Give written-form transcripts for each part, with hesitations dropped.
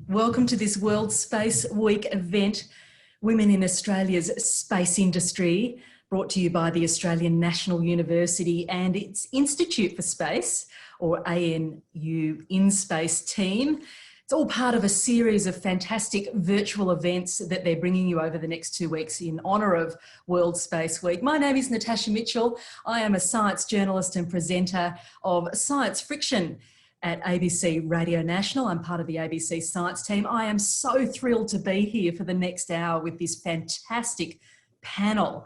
Welcome to this World Space Week event, Women in Australia's Space Industry, brought to you by the Australian National University and its Institute for Space, or ANU InSpace team. It's all part of a series of fantastic virtual events that they're bringing you over the next 2 weeks in honour of World Space Week. My name is Natasha Mitchell. I am a science journalist and presenter of Science Friction at ABC Radio National. I'm part of the ABC Science team. I am so thrilled to be here for the next hour with this fantastic panel.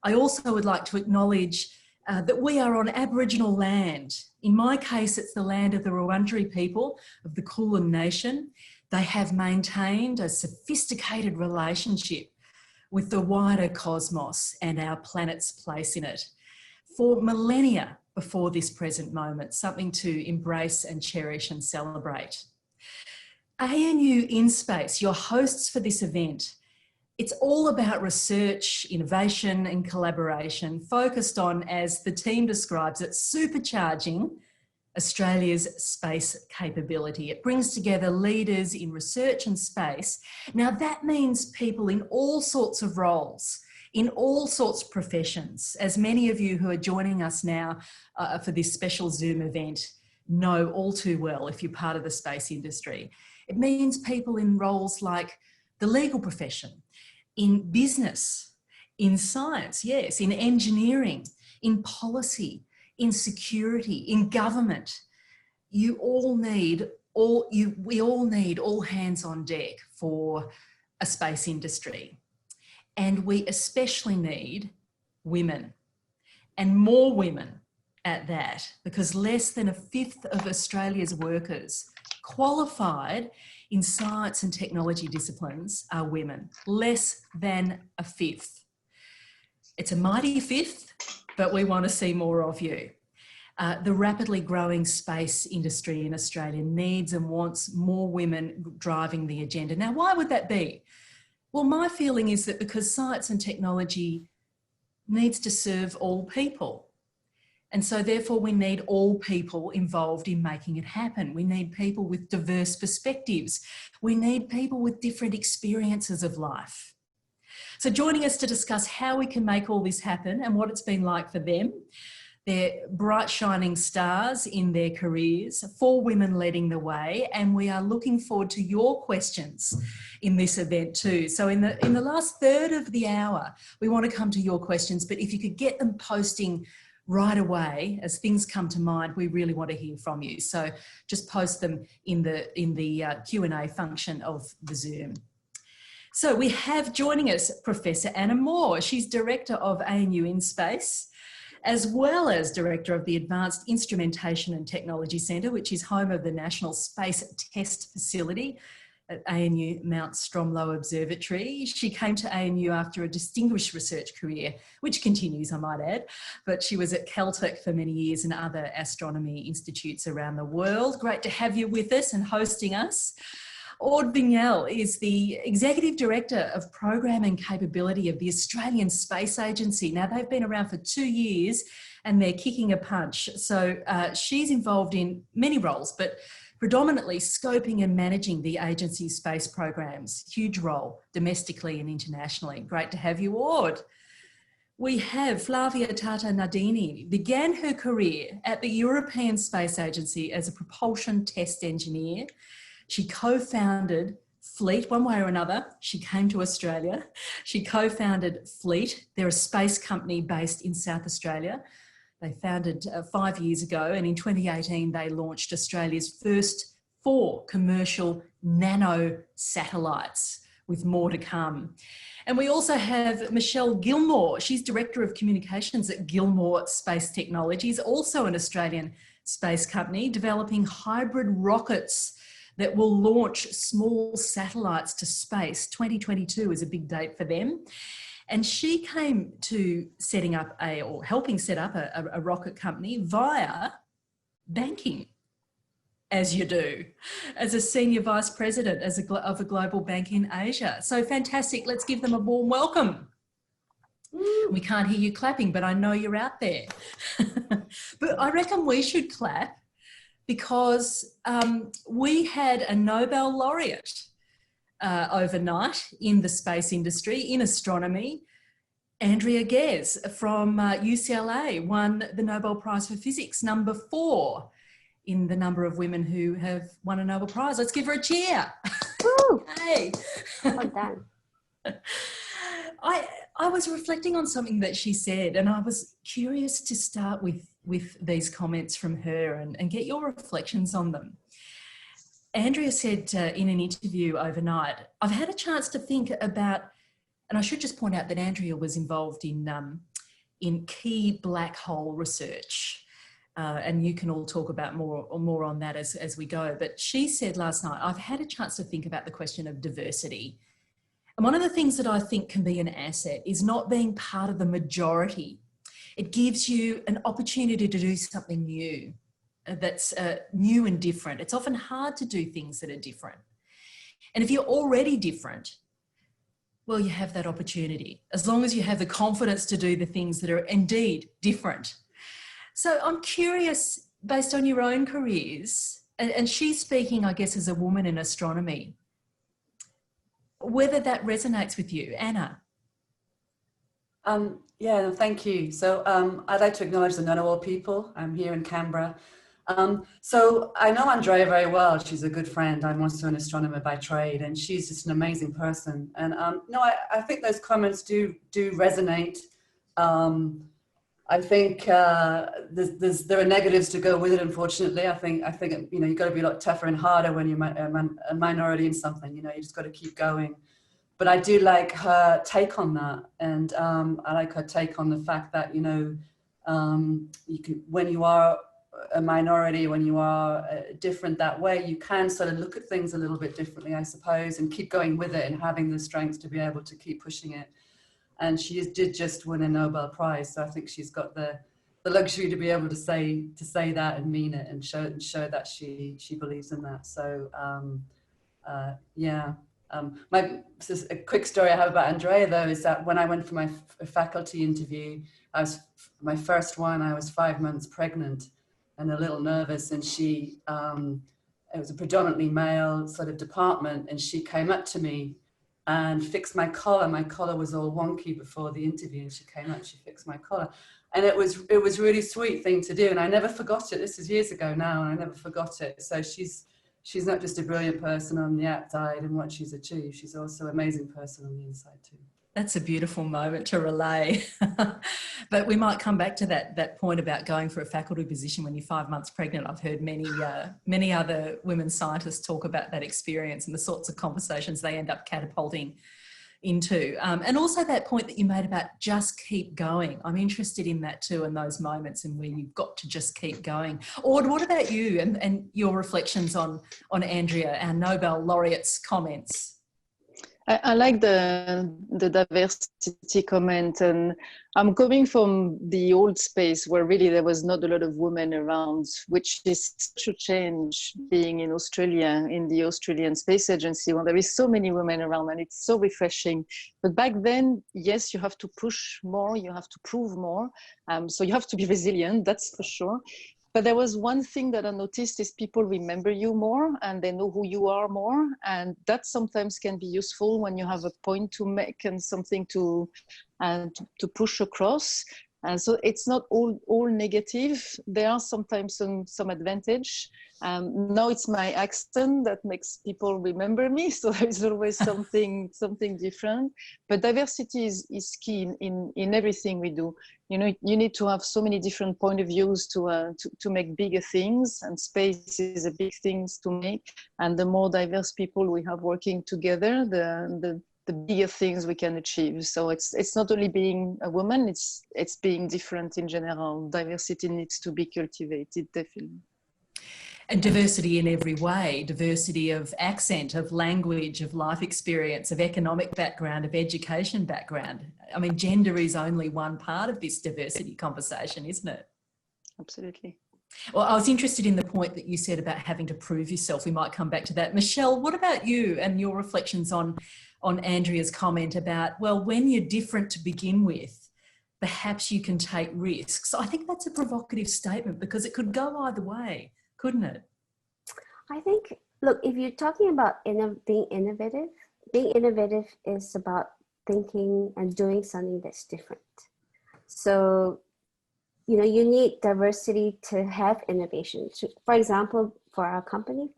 I also would like to acknowledge that we are on Aboriginal land. In my case, it's the land of the Wurundjeri people of the Kulin Nation. They have maintained a sophisticated relationship with the wider cosmos and our planet's place in it for millennia before this present moment, something to embrace and cherish and celebrate. ANU InSpace, your hosts for this event, it's all about research, innovation and collaboration focused on, as the team describes it, supercharging Australia's space capability. It brings together leaders in research and space. Now that means people in all sorts of roles, in all sorts of professions, as many of you who are joining us now for this special Zoom event know all too well if you're part of the space industry. It means people in roles like the legal profession, in business, in science, yes, in engineering, in policy, in security, in government. We all need all hands on deck for a space industry. And we especially need women, and more women at that, because less than a fifth of Australia's workers qualified in science and technology disciplines are women, less than a fifth. It's a mighty fifth, but we want to see more of you. The rapidly growing space industry in Australia needs and wants more women driving the agenda. Now, why would that be? Well, my feeling is that because science and technology needs to serve all people. And so therefore we need all people involved in making it happen. We need people with diverse perspectives. We need people with different experiences of life. So joining us to discuss how we can make all this happen and what it's been like for them, they're bright shining stars in their careers, 4 women leading the way, and we are looking forward to your questions in this event too. So in the last third of the hour, we want to come to your questions, but if you could get them posting right away as things come to mind, we really want to hear from you. So just post them in the Q&A function of the Zoom. So we have joining us Professor Anna Moore. She's Director of ANU InSpace, as well as Director of the Advanced Instrumentation and Technology Centre, which is home of the National Space Test Facility at ANU Mount Stromlo Observatory. She came to ANU after a distinguished research career, which continues, I might add, but she was at Caltech for many years and other astronomy institutes around the world. Great to have you with us and hosting us. Aude Vignal is the Executive Director of Program and Capability of the Australian Space Agency. Now, they've been around for 2 years and they're kicking a punch. So she's involved in many roles, but predominantly scoping and managing the agency's space programs. Huge role domestically and internationally. Great to have you, Aude. We have Flavia Tata Nadi, began her career at the European Space Agency as a propulsion test engineer. She co-founded Fleet, one way or another. She came to Australia. She co-founded Fleet. They're a space company based in South Australia. They founded 5 years ago, and in 2018, they launched Australia's first 4 commercial nano satellites, with more to come. And we also have Michelle Gilmore. She's Director of Communications at Gilmore Space Technologies, also an Australian space company, developing hybrid rockets that will launch small satellites to space. 2022 is a big date for them. And she came to setting up helping set up a rocket company via banking, as you do, as a Senior Vice President of a global bank in Asia. So fantastic. Let's give them a warm welcome. We can't hear you clapping, but I know you're out there. But I reckon we should clap because we had a Nobel laureate overnight in the space industry, in astronomy. Andrea Ghez from UCLA won the Nobel Prize for Physics, number 4 in the number of women who have won a Nobel Prize. Let's give her a cheer. Woo! Hey. Well done. I was reflecting on something that she said, and I was curious to start with these comments from her and get your reflections on them. Andrea said in an interview overnight, I've had a chance to think about, and I should just point out that Andrea was involved in key black hole research. And you can all talk about more on that as we go. But she said last night, I've had a chance to think about the question of diversity. And one of the things that I think can be an asset is not being part of the majority. It gives you an opportunity to do something new, that's new and different. It's often hard to do things that are different. And if you're already different, well, you have that opportunity, as long as you have the confidence to do the things that are indeed different. So I'm curious, based on your own careers, and she's speaking, I guess, as a woman in astronomy, whether that resonates with you. Anna? Yeah, thank you. So I'd like to acknowledge the Ngunnawal people. I'm here in Canberra. So I know Andrea very well. She's a good friend. I'm also an astronomer by trade, and she's just an amazing person. And no, I think those comments do resonate. I think there are negatives to go with it. Unfortunately, I think you know, you've got to be a lot tougher and harder when you're a minority in something. You know, you just got to keep going. But I do like her take on that, and I like her take on the fact that, you know, you can, when you are a minority, when you are different that way, you can sort of look at things a little bit differently, I suppose, and keep going with it and having the strength to be able to keep pushing it. And she did just win a Nobel Prize, so I think she's got the luxury to be able to say that and mean it, and show that she believes in that. So yeah. A quick story I have about Andrea, though, is that when I went for my faculty interview, my first one, I was 5 months pregnant and a little nervous, and she, it was a predominantly male sort of department, and she came up to me and fixed my collar. My collar was all wonky before the interview, and she came up, she fixed my collar. And it was a really sweet thing to do, and I never forgot it. This is years ago now, and I never forgot it. So she's not just a brilliant person on the outside and what she's achieved, she's also an amazing person on the inside too. That's a beautiful moment to relay. But we might come back to that point about going for a faculty position when you're 5 months pregnant. I've heard many other women scientists talk about that experience and the sorts of conversations they end up catapulting into. And also that point that you made about just keep going. I'm interested in that too, in those moments and where you've got to just keep going. Ord, what about you and your reflections on Andrea, our Nobel laureate's comments? I like the diversity comment, and I'm coming from the old space where really there was not a lot of women around, which is such a change being in Australia, in the Australian Space Agency, where there is so many women around, and it's so refreshing. But back then, yes, you have to push more, you have to prove more, so you have to be resilient, that's for sure. But there was one thing that I noticed is people remember you more and they know who you are more. And that sometimes can be useful when you have a point to make and something to push across. And so it's not all negative. There are sometimes some advantage. Now it's my accent that makes people remember me. So there's always something different. But diversity is key in everything we do. You know, you need to have so many different point of views to make bigger things, and space is a big thing to make. And the more diverse people we have working together, the bigger things we can achieve. So it's not only being a woman, it's being different in general. Diversity needs to be cultivated, definitely. And diversity in every way, diversity of accent, of language, of life experience, of economic background, of education background. I mean, gender is only one part of this diversity conversation, isn't it? Absolutely. Well, I was interested in the point that you said about having to prove yourself. We might come back to that. Michelle, what about you and your reflections on Andrea's comment about, well, when you're different to begin with, perhaps you can take risks. I think that's a provocative statement because it could go either way, couldn't it? I think, look, if you're talking about being innovative is about thinking and doing something that's different. So, you know, you need diversity to have innovation. So, for example, for our company,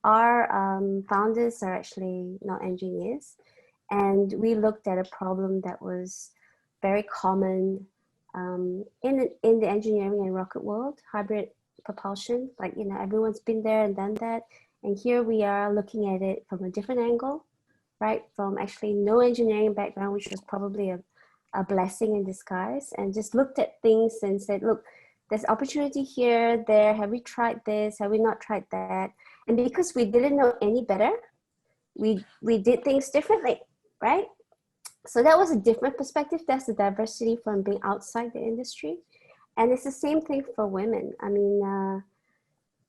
our founders are actually not engineers. And we looked at a problem that was very common in the engineering and rocket world, hybrid propulsion. Like, you know, everyone's been there and done that. And here we are looking at it from a different angle, right? From actually no engineering background, which was probably a blessing in disguise, and just looked at things and said, look, there's opportunity here, there, have we tried this? Have we not tried that? And because we didn't know any better, we did things differently, right? So that was a different perspective. That's the diversity from being outside the industry. And it's the same thing for women. I mean,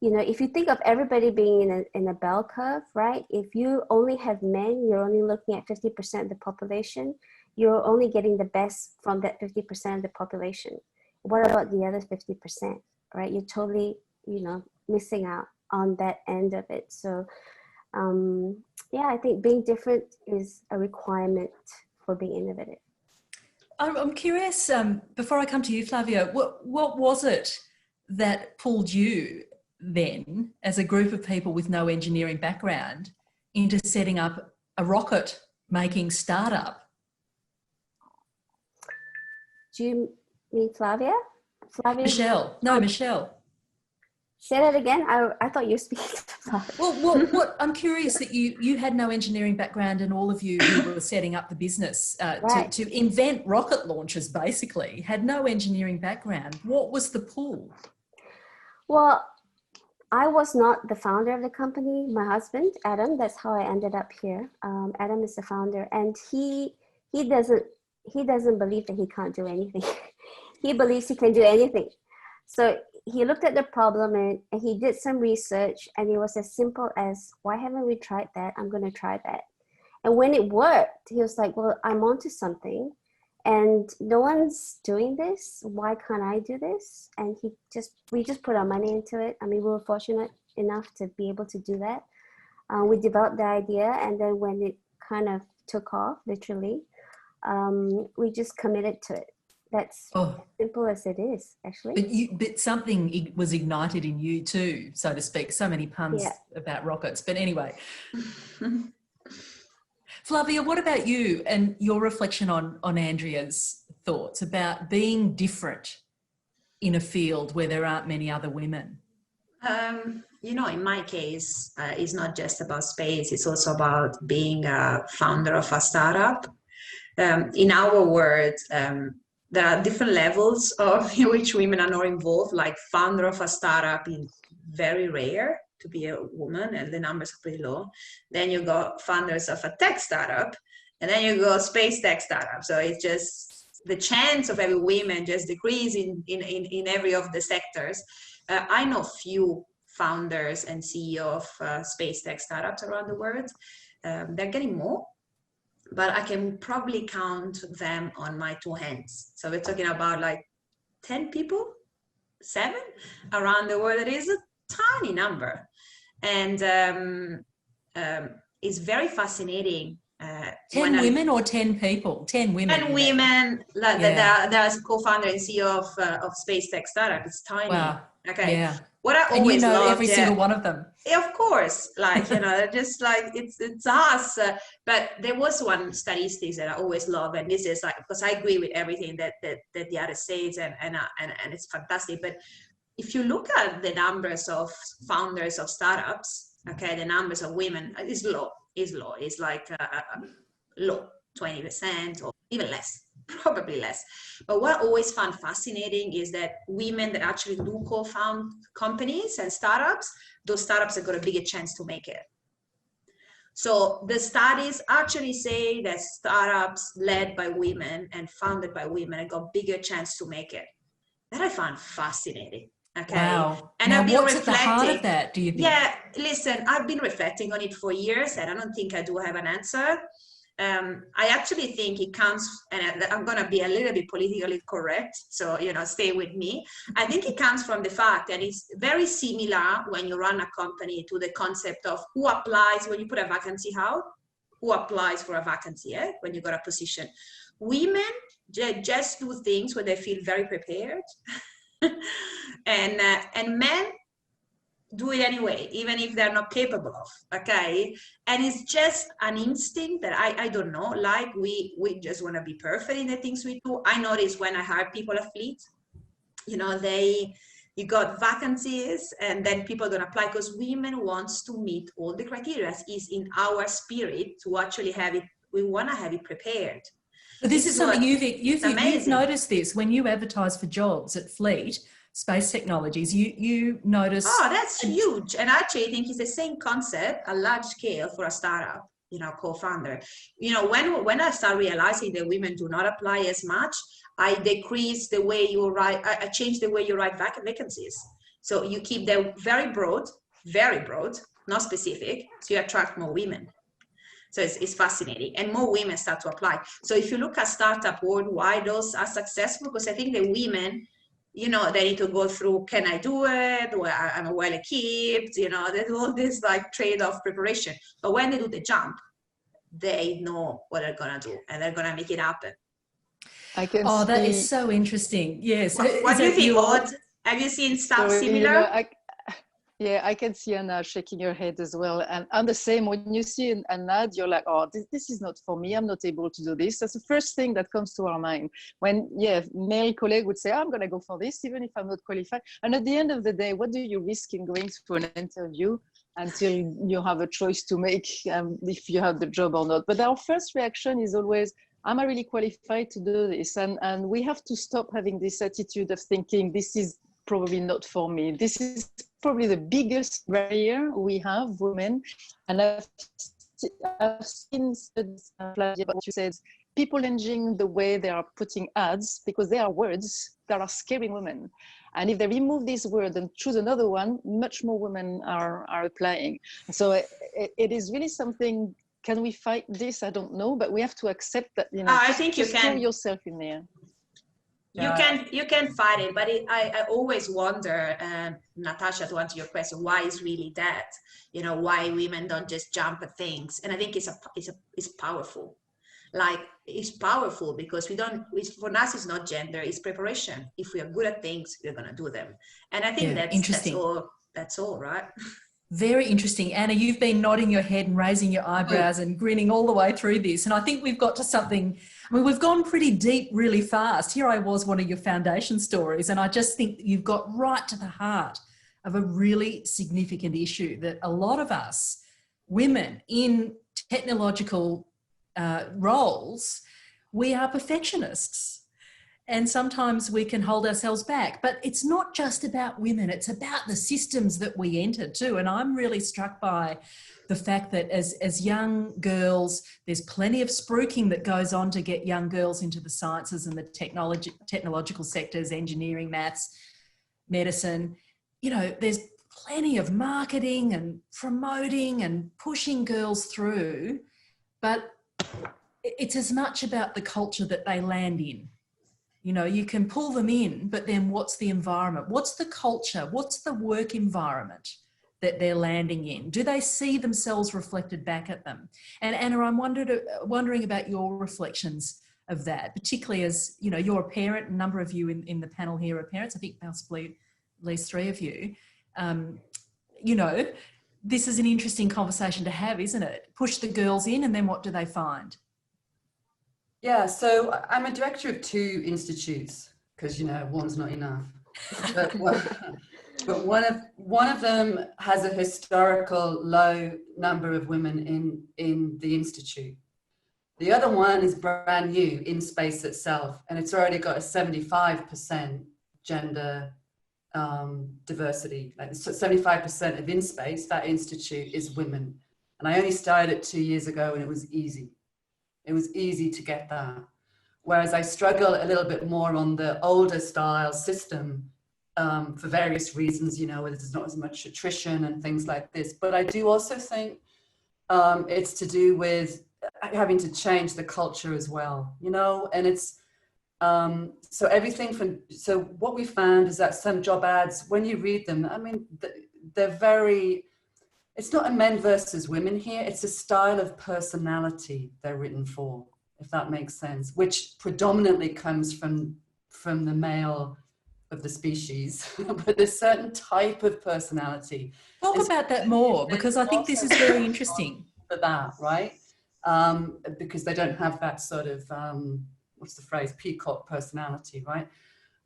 you know, if you think of everybody being in a bell curve, right? If you only have men, you're only looking at 50% of the population. You're only getting the best from that 50% of the population. What about the other 50%, right? You're totally, you know, missing out on that end of it. So, yeah, I think being different is a requirement for being innovative. I'm curious, before I come to you, Flavia, what was it that pulled you then, as a group of people with no engineering background, into setting up a rocket making startup? Do you mean Flavia? Michelle. No, Michelle. Say that again. I thought you were speaking to Flavia. Well, what I'm curious that you had no engineering background, and all of you who were setting up the business Right. to invent rocket launchers basically had no engineering background. What was the pull? Well, I was not the founder of the company. My husband, Adam, that's how I ended up here. Adam is the founder, and he doesn't believe that he can't do anything. He believes he can do anything. So he looked at the problem and he did some research, and it was as simple as, why haven't we tried that? I'm going to try that. And when it worked, he was like, well, I'm onto something and no one's doing this. Why can't I do this? And we just put our money into it. I mean, we were fortunate enough to be able to do that. We developed the idea, and then when it kind of took off, literally, we just committed to it. That's simple as it is, actually. But something was ignited in you too, so to speak. So many puns about rockets. But anyway. Flavia, what about you and your reflection on Andrea's thoughts about being different in a field where there aren't many other women? You know, in my case, it's not just about space. It's also about being a founder of a startup. In our world, there are different levels in which women are not involved. Like founder of a startup is very rare to be a woman, and the numbers are pretty low. Then you got founders of a tech startup, and then you go space tech startup. So it's just the chance of every woman just decrease in every of the sectors. I know few founders and CEO of space tech startups around the world. They're getting more, but I can probably count them on my two hands. So we're talking about like 10 people, 7 around the world. It is a tiny number. And it's very fascinating. 10 women or 10 people? 10 women. 10 women. There's a co-founder and CEO of Space Tech Startup. It's tiny. Wow. Okay. Yeah. What I always and you know loved, every single one of them. Of course, like, you know, just like it's us. But there was one statistics that I always love, and this is like, because I agree with everything that the other says, and it's fantastic. But if you look at the numbers of founders of startups, okay, the numbers of women is low. It's like low, 20% or even less, probably less. But what I always found fascinating is that women that actually do co-found companies and startups, those startups have got a bigger chance to make it. So the studies actually say that startups led by women and founded by women have got bigger chance to make it. That I found fascinating. Okay. Wow. And now, I've been what's at the heart of that, do you think? Yeah, listen, I've been reflecting on it for years, and I don't think I do have an answer. I actually think it comes, and I'm going to be a little bit politically correct, so, you know, stay with me. I think it comes from the fact that it's very similar when you run a company to the concept of who applies when you put a vacancy out, who applies for a vacancy, when you got a position. Women just do things when they feel very prepared. And men do it anyway, even if they're not capable of, okay? And it's just an instinct that I don't know, like we just want to be perfect in the things we do. I notice when I hire people at Fleet, you know, you got vacancies and then people don't apply because women wants to meet all the criteria. It's in our spirit to actually have it, we want to have it prepared. But this is something you've noticed this when you advertise for jobs at Fleet Space Technologies, you notice. Oh, that's huge. And actually I think it's the same concept, a large scale for a startup, you know, co-founder. You know, when I start realizing that women do not apply as much, I decrease the way you write, I change the way you write vacancies. So you keep them very broad, not specific, so you attract more women. So it's fascinating, and more women start to apply. So if you look at startup worldwide, those are successful because I think the women, you know, they need to go through, can I do it? Well, I'm well equipped, you know, there's all this like trade-off preparation. But when they do the jump, they know what they're gonna do and they're gonna make it happen. That is so interesting. Yes. What do you think, Aude? Have you seen stuff similar? You know, I can see Anna shaking her head as well. And I'm the same. When you see an ad, you're like, oh, this is not for me. I'm not able to do this. That's the first thing that comes to our mind. When, male colleague would say, I'm going to go for this, even if I'm not qualified. And at the end of the day, what do you risk in going to an interview until you have a choice to make if you have the job or not? But our first reaction is always, am I really qualified to do this? And we have to stop having this attitude of thinking, this is probably not for me. This is probably the biggest barrier we have, women. And I've seen Flavia, what you said, people changing the way they are putting ads because they are words that are scaring women. And if they remove this word and choose another one, much more women are applying. So it is really something. Can we fight this? I don't know, but we have to accept that, you know, I think you can throw yourself in there. You can fight it, but I always wonder, Natasha, to answer your question, why is really that? You know, why women don't just jump at things? And I think it's powerful. Like, it's powerful because for us it's not gender, it's preparation. If we are good at things, we're gonna do them. And I think that's all, right? Very interesting. Anna, you've been nodding your head and raising your eyebrows and grinning all the way through this. And I think we've got to something, I mean, we've gone pretty deep really fast. Here I was, one of your foundation stories, and I just think you've got right to the heart of a really significant issue that a lot of us, women in technological roles, we are perfectionists. And sometimes we can hold ourselves back, but it's not just about women, it's about the systems that we enter too. And I'm really struck by the fact that as young girls, there's plenty of spruiking that goes on to get young girls into the sciences and the technological sectors, engineering, maths, medicine. You know, there's plenty of marketing and promoting and pushing girls through, but it's as much about the culture that they land in. You know, you can pull them in, but then what's the environment? What's the culture? What's the work environment that they're landing in? Do they see themselves reflected back at them? And Anna, I'm wondering about your reflections of that, particularly as, you know, you're a parent, a number of you in the panel here are parents, I think possibly at least 3 of you. You know, this is an interesting conversation to have, isn't it? Push the girls in and then what do they find? Yeah, so I'm a director of 2 institutes because, you know, one's not enough. But one of them has a historical low number of women in the institute. The other one is brand new, InSpace itself, and it's already got a 75% gender diversity. Like 75% of InSpace, that institute, is women. And I only started it 2 years ago, and it was easy. It was easy to get that. Whereas I struggle a little bit more on the older style system for various reasons, you know, where there's not as much attrition and things like this. But I do also think it's to do with having to change the culture as well, you know, and it's, so everything from, so what we found is that some job ads, when you read them, I mean, they're very, it's not a men versus women here, it's a style of personality they're written for, if that makes sense, which predominantly comes from the male of the species, but a certain type of personality. Talk about that more, because I think this is very interesting. For that, right? Because they don't have that sort of, what's the phrase, peacock personality, right?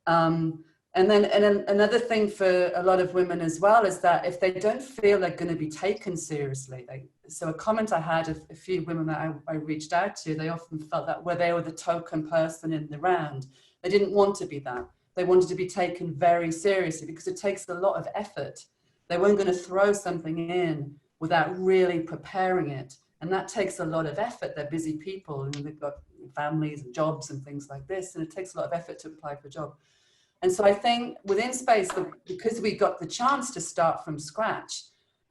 And then another thing for a lot of women as well is that if they don't feel they're going to be taken seriously, so a comment I had of a few women that I reached out to, they often felt that where they were the token person in the round, they didn't want to be that. They wanted to be taken very seriously because it takes a lot of effort. They weren't going to throw something in without really preparing it. And that takes a lot of effort. They're busy people and they've got families and jobs and things like this. And it takes a lot of effort to apply for a job. And so I think with InSpace, because we got the chance to start from scratch,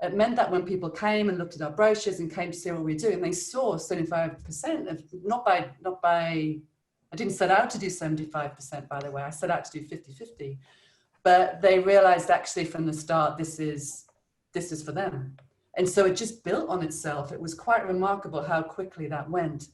it meant that when people came and looked at our brochures and came to see what we do, and they saw 75% of, not by, I didn't set out to do 75%, by the way, I set out to do 50-50, but they realized actually from the start, this is for them. And so it just built on itself. It was quite remarkable how quickly that went.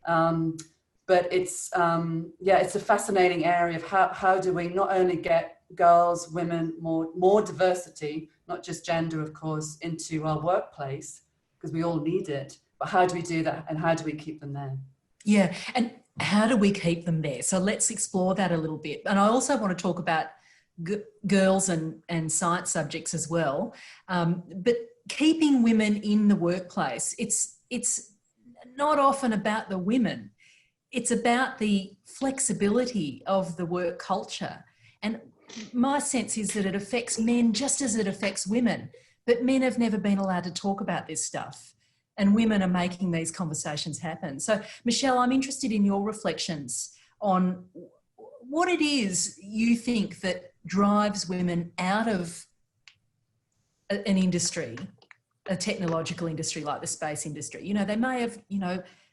But it's, yeah, it's a fascinating area of how do we not only get girls, women, more diversity, not just gender, of course, into our workplace, because we all need it, but how do we do that and how do we keep them there? Yeah, and how do we keep them there? So let's explore that a little bit. And I also want to talk about girls and science subjects as well. But keeping women in the workplace, it's not often about the women. It's about the flexibility of the work culture. And my sense is that it affects men just as it affects women, but men have never been allowed to talk about this stuff. And women are making these conversations happen. So, Michelle, I'm interested in your reflections on what it is you think that drives women out of an industry, a technological industry like the space industry. You know, they may have,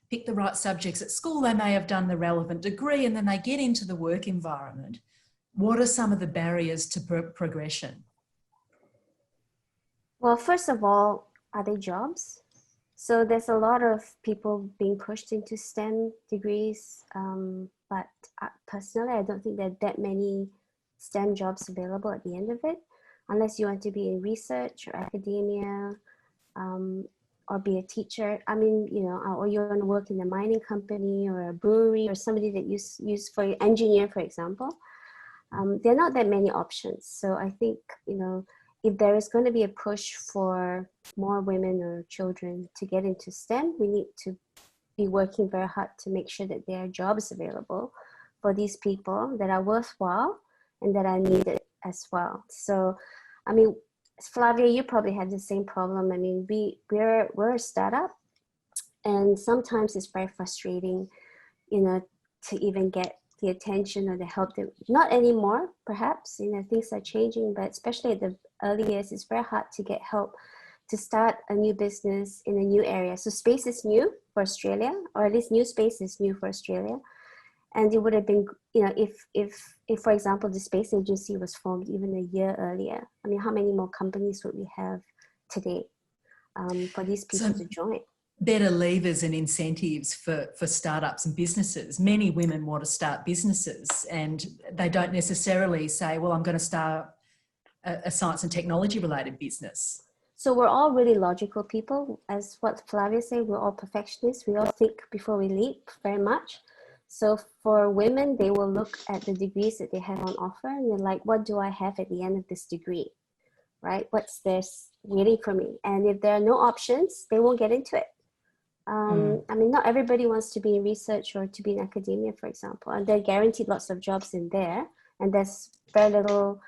picked the right subjects at school, they may have done the relevant degree, and then they get into the work environment. What are some of the barriers to progression? Well, first of all, are they jobs? So there's a lot of people being pushed into STEM degrees, but personally, I don't think there are that many STEM jobs available at the end of it, unless you want to be in research or academia, or be a teacher. I mean, or you want to work in a mining company or a brewery or somebody that use for an engineer, for example. There are not that many options. So I think, if there is going to be a push for more women or children to get into STEM, we need to be working very hard to make sure that there are jobs available for these people that are worthwhile and that are needed as well. So, I mean, Flavia, you probably had the same problem. I mean, we're a startup, and sometimes it's very frustrating, to even get the attention or the help that, not anymore, perhaps, things are changing, but especially at the early years, it's very hard to get help to start a new business in a new area. So space is new for Australia, or at least new space is new for Australia. And it would have been, if for example, the space agency was formed even a year earlier, I mean, how many more companies would we have today for these people to join? Better levers and incentives for startups and businesses. Many women want to start businesses and they don't necessarily say, well, I'm going to start a science and technology related business. So we're all really logical people. As what Flavia said, we're all perfectionists. We all think before we leap very much. So for women, they will look at the degrees that they have on offer and they're like, what do I have at the end of this degree, right? What's this waiting for me? And if there are no options, they won't get into it. I mean, not everybody wants to be in research or to be in academia, for example, and they're guaranteed lots of jobs in there. And there's very little,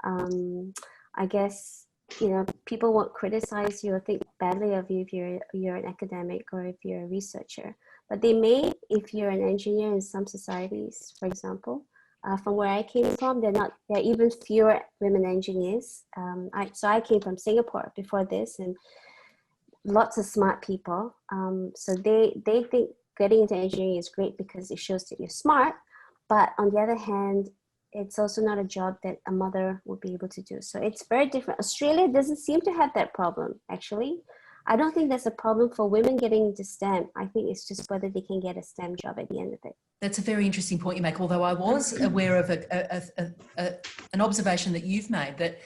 I guess, people won't criticize you or think badly of you if you're an academic or if you're a researcher. But they may, if you're an engineer in some societies, for example. From where I came from, there are even fewer women engineers. So I came from Singapore before this, and lots of smart people. So they think getting into engineering is great because it shows that you're smart. But on the other hand, it's also not a job that a mother would be able to do. So it's very different. Australia doesn't seem to have that problem, actually. I don't think there's a problem for women getting into STEM. I think it's just whether they can get a STEM job at the end of it. That's a very interesting point you make, although I was aware of an observation that you've made, that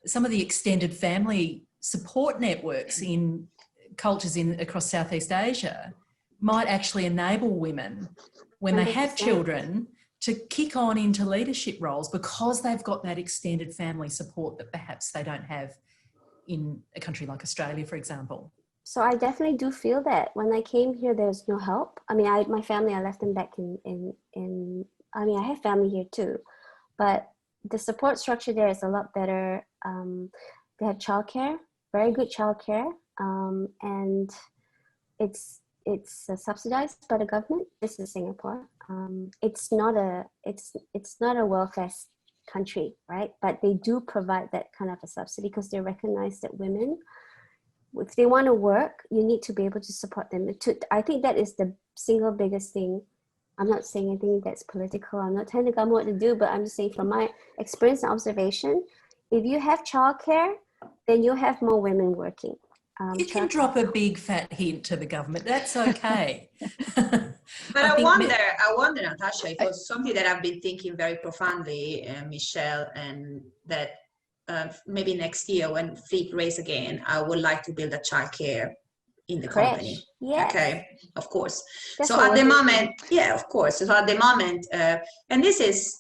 some of the extended family support networks in cultures across Southeast Asia might actually enable women, when they have 100%. children, to kick on into leadership roles because they've got that extended family support that perhaps they don't have in a country like Australia, for example. So I definitely do feel that. When I came here, there's no help. I mean, my family, I left them back in I mean, I have family here too, but the support structure there is a lot better. They have childcare, very good childcare, and it's subsidized by the government. This is Singapore. It's not a welfare country, right? But they do provide that kind of a subsidy because they recognize that women, if they want to work, you need to be able to support them. I think that is the single biggest thing. I'm not saying anything that's political. I'm not telling the government what to do, but I'm just saying from my experience and observation, if you have childcare, then you'll have more women working. You can drop a big fat hint to the government. That's okay. But I wonder, Natasha, if it was something that I've been thinking very profoundly, Michelle, and that maybe next year when fleet race again, I would like to build a childcare in the company. Yes. Okay, of course. That's so at the moment, yeah, of course. So at the moment, and this is,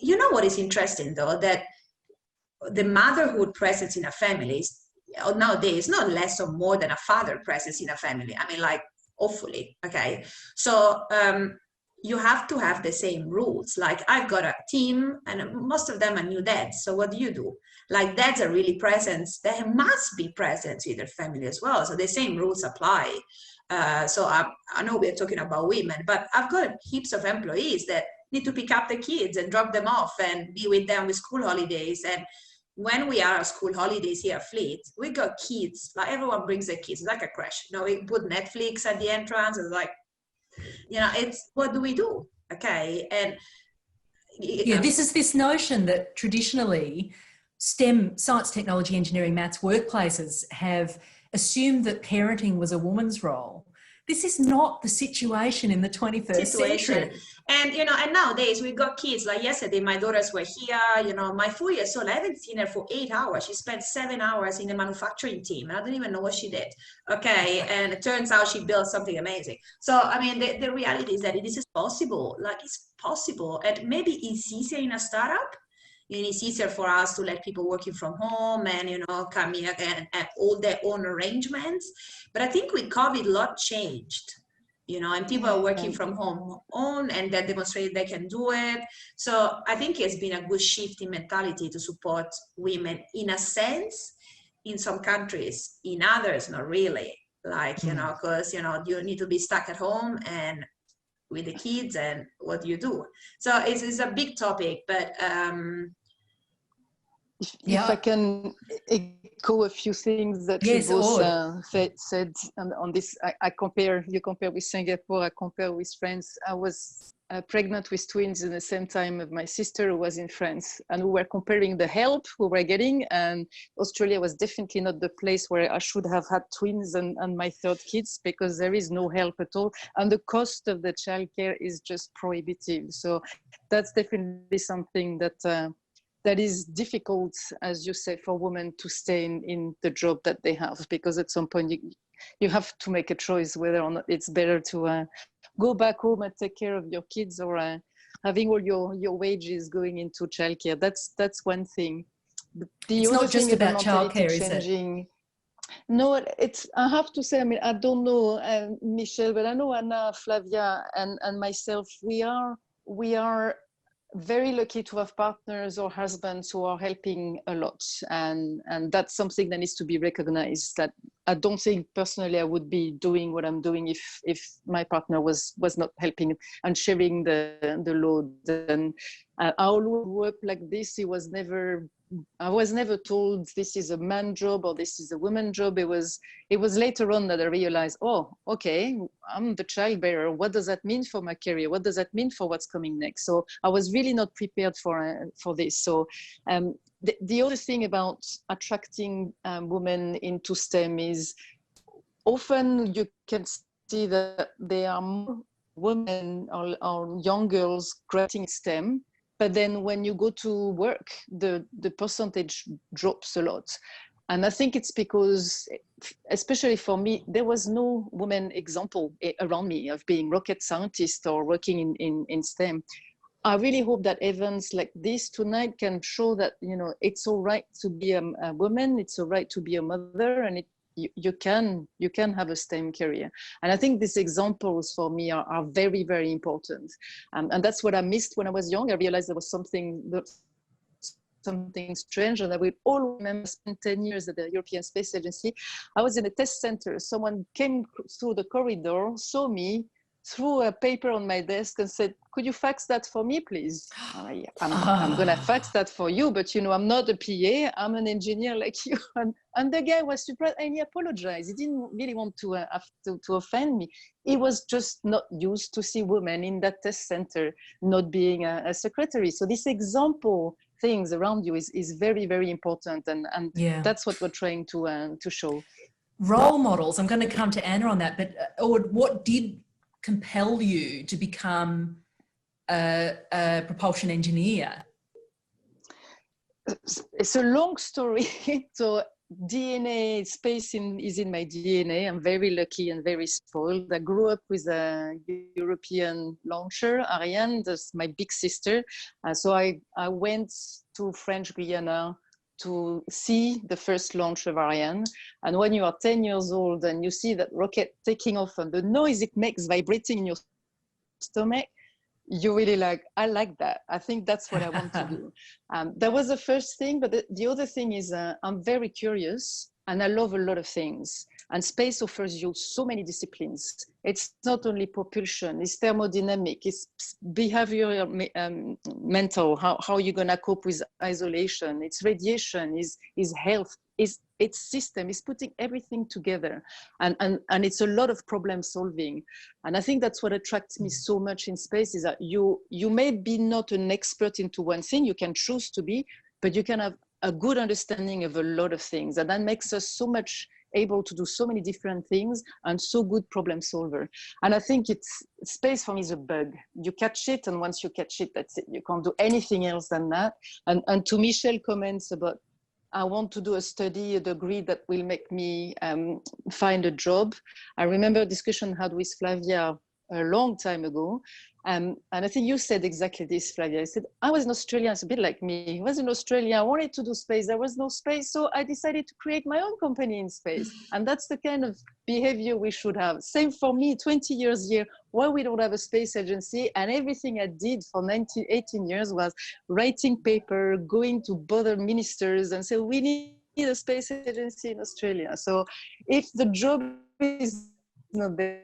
you know what is interesting though, that the motherhood presence in a family is nowadays not less or more than a father presence in a family. I mean, like, awfully. Okay, so you have to have the same rules. Like, I've got a team and most of them are new dads, so what do? Like, dads are really present. They must be present with their family as well, so the same rules apply. So I know we're talking about women, but I've got heaps of employees that need to pick up the kids and drop them off and be with them with school holidays. And when we are on school holidays here at Fleet, we got kids, like everyone brings their kids, it's like a crash. You know, we put Netflix at the entrance, it's like, you know, it's, what do we do? Okay, and yeah, this is this notion that traditionally STEM, science, technology, engineering, maths workplaces have assumed that parenting was a woman's role. This is not the situation in the 21st century. And, you know, and nowadays we got kids, like yesterday, my daughters were here, you know, my 4-year-old, I haven't seen her for 8 hours. She spent 7 hours in the manufacturing team. And I don't even know what she did. Okay. And it turns out she built something amazing. So, I mean, the reality is that this is possible. Like, it's possible. And maybe it's easier in a startup. And it's easier for us to let people working from home and, you know, come here and all their own arrangements. But I think with COVID, a lot changed, you know, and people are working from home and they demonstrate they can do it. So I think it's been a good shift in mentality to support women in a sense in some countries, in others, not really. Like, you know, because, you know, you need to be stuck at home and with the kids, and what do you do? So it's a big topic, but if I can echo a few things that you both said on this, you compare with Singapore, I compare with France. I was pregnant with twins in the same time of my sister who was in France, and we were comparing the help we were getting, and Australia was definitely not the place where I should have had twins and my third kids, because there is no help at all, and the cost of the childcare is just prohibitive. So that's definitely something that is difficult, as you say, for women to stay in the job that they have, because at some point you have to make a choice whether or not it's better to go back home and take care of your kids, or having all your wages going into childcare. That's one thing. It's not just about childcare, is it? No, I have to say, I mean, I don't know, Michelle, but I know Anna, Flavia, and myself, we are very lucky to have partners or husbands who are helping a lot, and that's something that needs to be recognized. That I don't think personally I would be doing what I'm doing if my partner was not helping and sharing the load. And I always grew up like this. It was never I was never told this is a man job or this is a woman job. It was later on that I realized, oh, okay, I'm the childbearer. What does that mean for my career? What does that mean for what's coming next? So I was really not prepared for this. So the other thing about attracting women into STEM is often you can see that there are more women or young girls graduating STEM. But then when you go to work, the percentage drops a lot. And I think it's because, especially for me, there was no woman example around me of being rocket scientist or working in STEM. I really hope that events like this tonight can show that, you know, it's all right to be a woman, it's all right to be a mother, and you can have a STEM career. And I think these examples for me are very, very important. And that's what I missed when I was young. I realized there was something strange, and I will all remember spent 10 years at the European Space Agency. I was in a test center. Someone came through the corridor, saw me, threw a paper on my desk and said, could you fax that for me, please? Yeah, I'm going to fax that for you, but you know, I'm not a PA, I'm an engineer like you. And the guy was surprised and he apologized. He didn't really want to offend me. He was just not used to see women in that test center not being a secretary. So this example things around you is very, very important. And yeah, that's what we're trying to show. Role models, I'm going to come to Anna on that, but what did compel you to become a propulsion engineer? It's a long story. So DNA, space is in my DNA. I'm very lucky and very spoiled. I grew up with a European launcher, Ariane, that's my big sister. So I went to French Guiana to see the first launch of Ariane. And when you are 10 years old and you see that rocket taking off and the noise it makes vibrating in your stomach, you're really like, I like that. I think that's what I want to do. That was the first thing. But the other thing is I'm very curious and I love a lot of things. And space offers you so many disciplines. It's not only propulsion, it's thermodynamic, it's behavioral, mental, how you're gonna cope with isolation, it's radiation, is health, it's system, it's putting everything together. And it's a lot of problem solving. And I think that's what attracts me so much in space is that you may be not an expert into one thing, you can choose to be, but you can have a good understanding of a lot of things. And that makes us so much able to do so many different things and so good problem solver. And I think space for me is a bug. You catch it, and once you catch it, that's it. You can't do anything else than that. And to Michelle comments about, I want to do a study, a degree that will make me find a job. I remember a discussion I had with Flavia a long time ago. And I think you said exactly this, Flavia. I said, I was in Australia, it's a bit like me. I was in Australia, I wanted to do space, there was no space, so I decided to create my own company in space. And that's the kind of behavior we should have. Same for me, 20 years here, why we don't have a space agency, and everything I did for 18 years was writing paper, going to bother ministers and say, we need a space agency in Australia. So if the job is not there,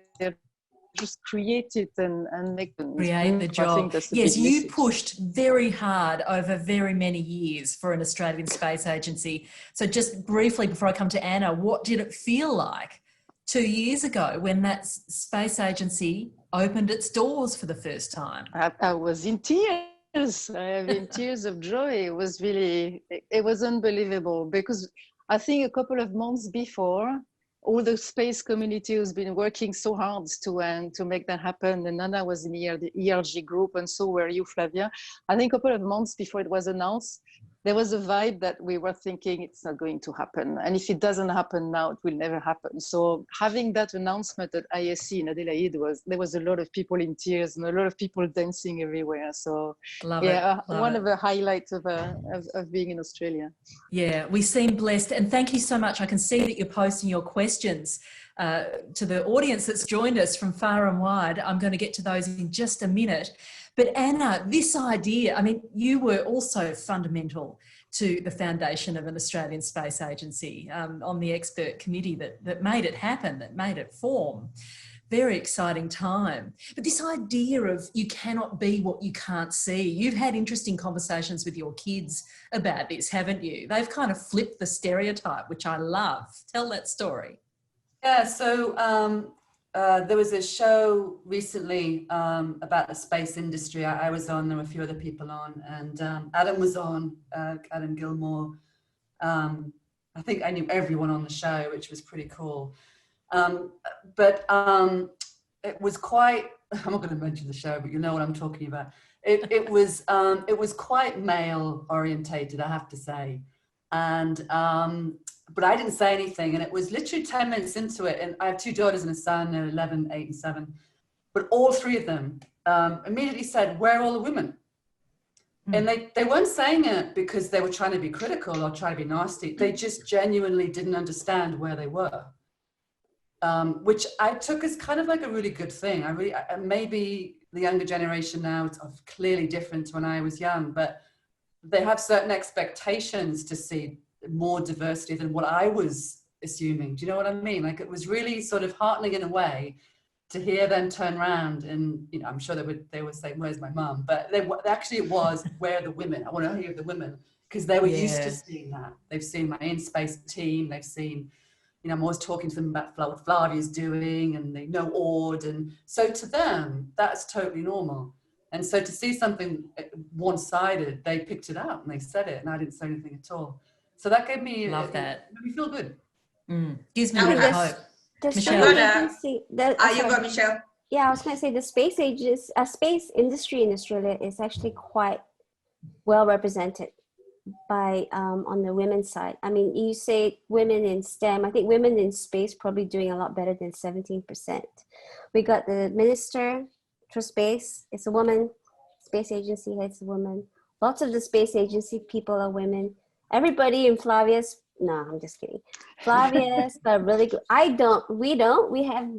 just create it and make them. Create the job. I think that's the yes, you message. Pushed very hard over very many years for an Australian space agency. So just briefly before I come to Anna, what did it feel like 2 years ago when that space agency opened its doors for the first time? I was in tears. I was in tears of joy. It was really, it was unbelievable because I think a couple of months before, all the space community has been working so hard to make that happen. And Nana was in the ERG group, and so were you, Flavia. I think a couple of months before it was announced, there was a vibe that we were thinking it's not going to happen. And if it doesn't happen now, it will never happen. So having that announcement at ISC in Adelaide, there was a lot of people in tears and a lot of people dancing everywhere. So one of the highlights of being in Australia. Yeah, we seem blessed. And thank you so much. I can see that you're posting your questions to the audience that's joined us from far and wide. I'm going to get to those in just a minute. But Anna, this idea, I mean, you were also fundamental to the foundation of an Australian space agency on the expert committee that made it happen, that made it form. very exciting time. But this idea of you cannot be what you can't see, you've had interesting conversations with your kids about this, haven't you? They've kind of flipped the stereotype, which I love. Tell that story. Yeah, so there was a show recently about the space industry. I was on, there were a few other people on, and Adam was on, Adam Gilmore. I think I knew everyone on the show, which was pretty cool. But it was quite, I'm not going to mention the show, but you know what I'm talking about. It was quite male orientated, I have to say. And but I didn't say anything, and it was literally 10 minutes into it, and I have two daughters and a son, they're 11, 8 and 7, but all three of them immediately said, "Where are all the women?" And they weren't saying it because they were trying to be critical or trying to be nasty. They just genuinely didn't understand where they were, which I took as kind of like a really good thing. Maybe the younger generation now is clearly different to when I was young, but they have certain expectations to see more diversity than what I was assuming. Do you know what I mean? Like, it was really sort of heartening in a way to hear them turn around, and you know, I'm sure they would say, "Where's my mum?" But actually it was, "Where are the women? I want to hear the women," because they were used to seeing that. They've seen my InSpace team. They've seen, you know, I'm always talking to them about what Flavia's doing, and they know Ord, and so to them that's totally normal. And so to see something one-sided, they picked it out and they said it, and I didn't say anything at all. So that gave me, love that. It made me feel good. Gives me a hope. Michelle. You go, Michelle. Yeah, I was going to say the space industry in Australia is actually quite well represented by on the women's side. I mean, you say women in STEM. I think women in space probably doing a lot better than 17%. We got the minister for space. It's a woman. Space agency head's a woman. Lots of the space agency people are women. Everybody in Flavia's, no, I'm just kidding. Flavia's got really good. We have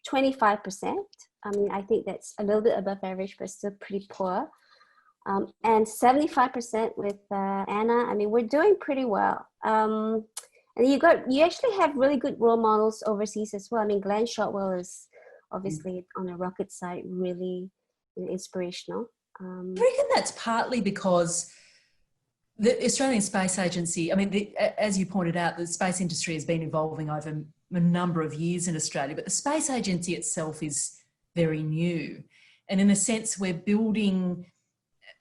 25%. I mean, I think that's a little bit above average, but still pretty poor. And 75% with Anna. I mean, we're doing pretty well. And you actually have really good role models overseas as well. I mean, Glenn Shotwell is obviously on the rocket side, really inspirational. I reckon that's partly because the Australian Space Agency, I mean, as you pointed out, the space industry has been evolving over a number of years in Australia, but the Space Agency itself is very new. And in a sense, we're building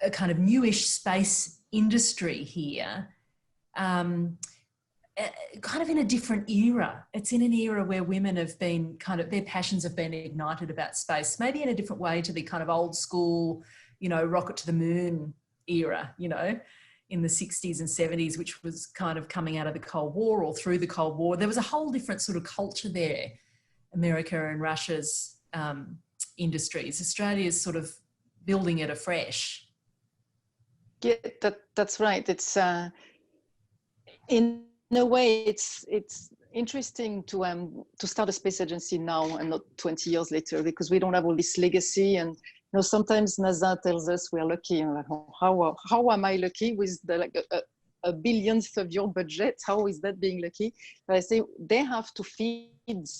a kind of newish space industry here, kind of in a different era. It's in an era where women have been their passions have been ignited about space, maybe in a different way to the kind of old school, you know, rocket to the moon era, you know, in the 60s and 70s, which was kind of coming out of the Cold War or through the Cold War. There was a whole different sort of culture there, America and Russia's industries. Australia's sort of building it afresh. Yeah, that's right. It's in a way it's interesting to start a space agency now and not 20 years later, because we don't have all this legacy. And you know, sometimes NASA tells us we're lucky, and like, how am I lucky with a billionth of your budget? How is that being lucky? But I say they have to feed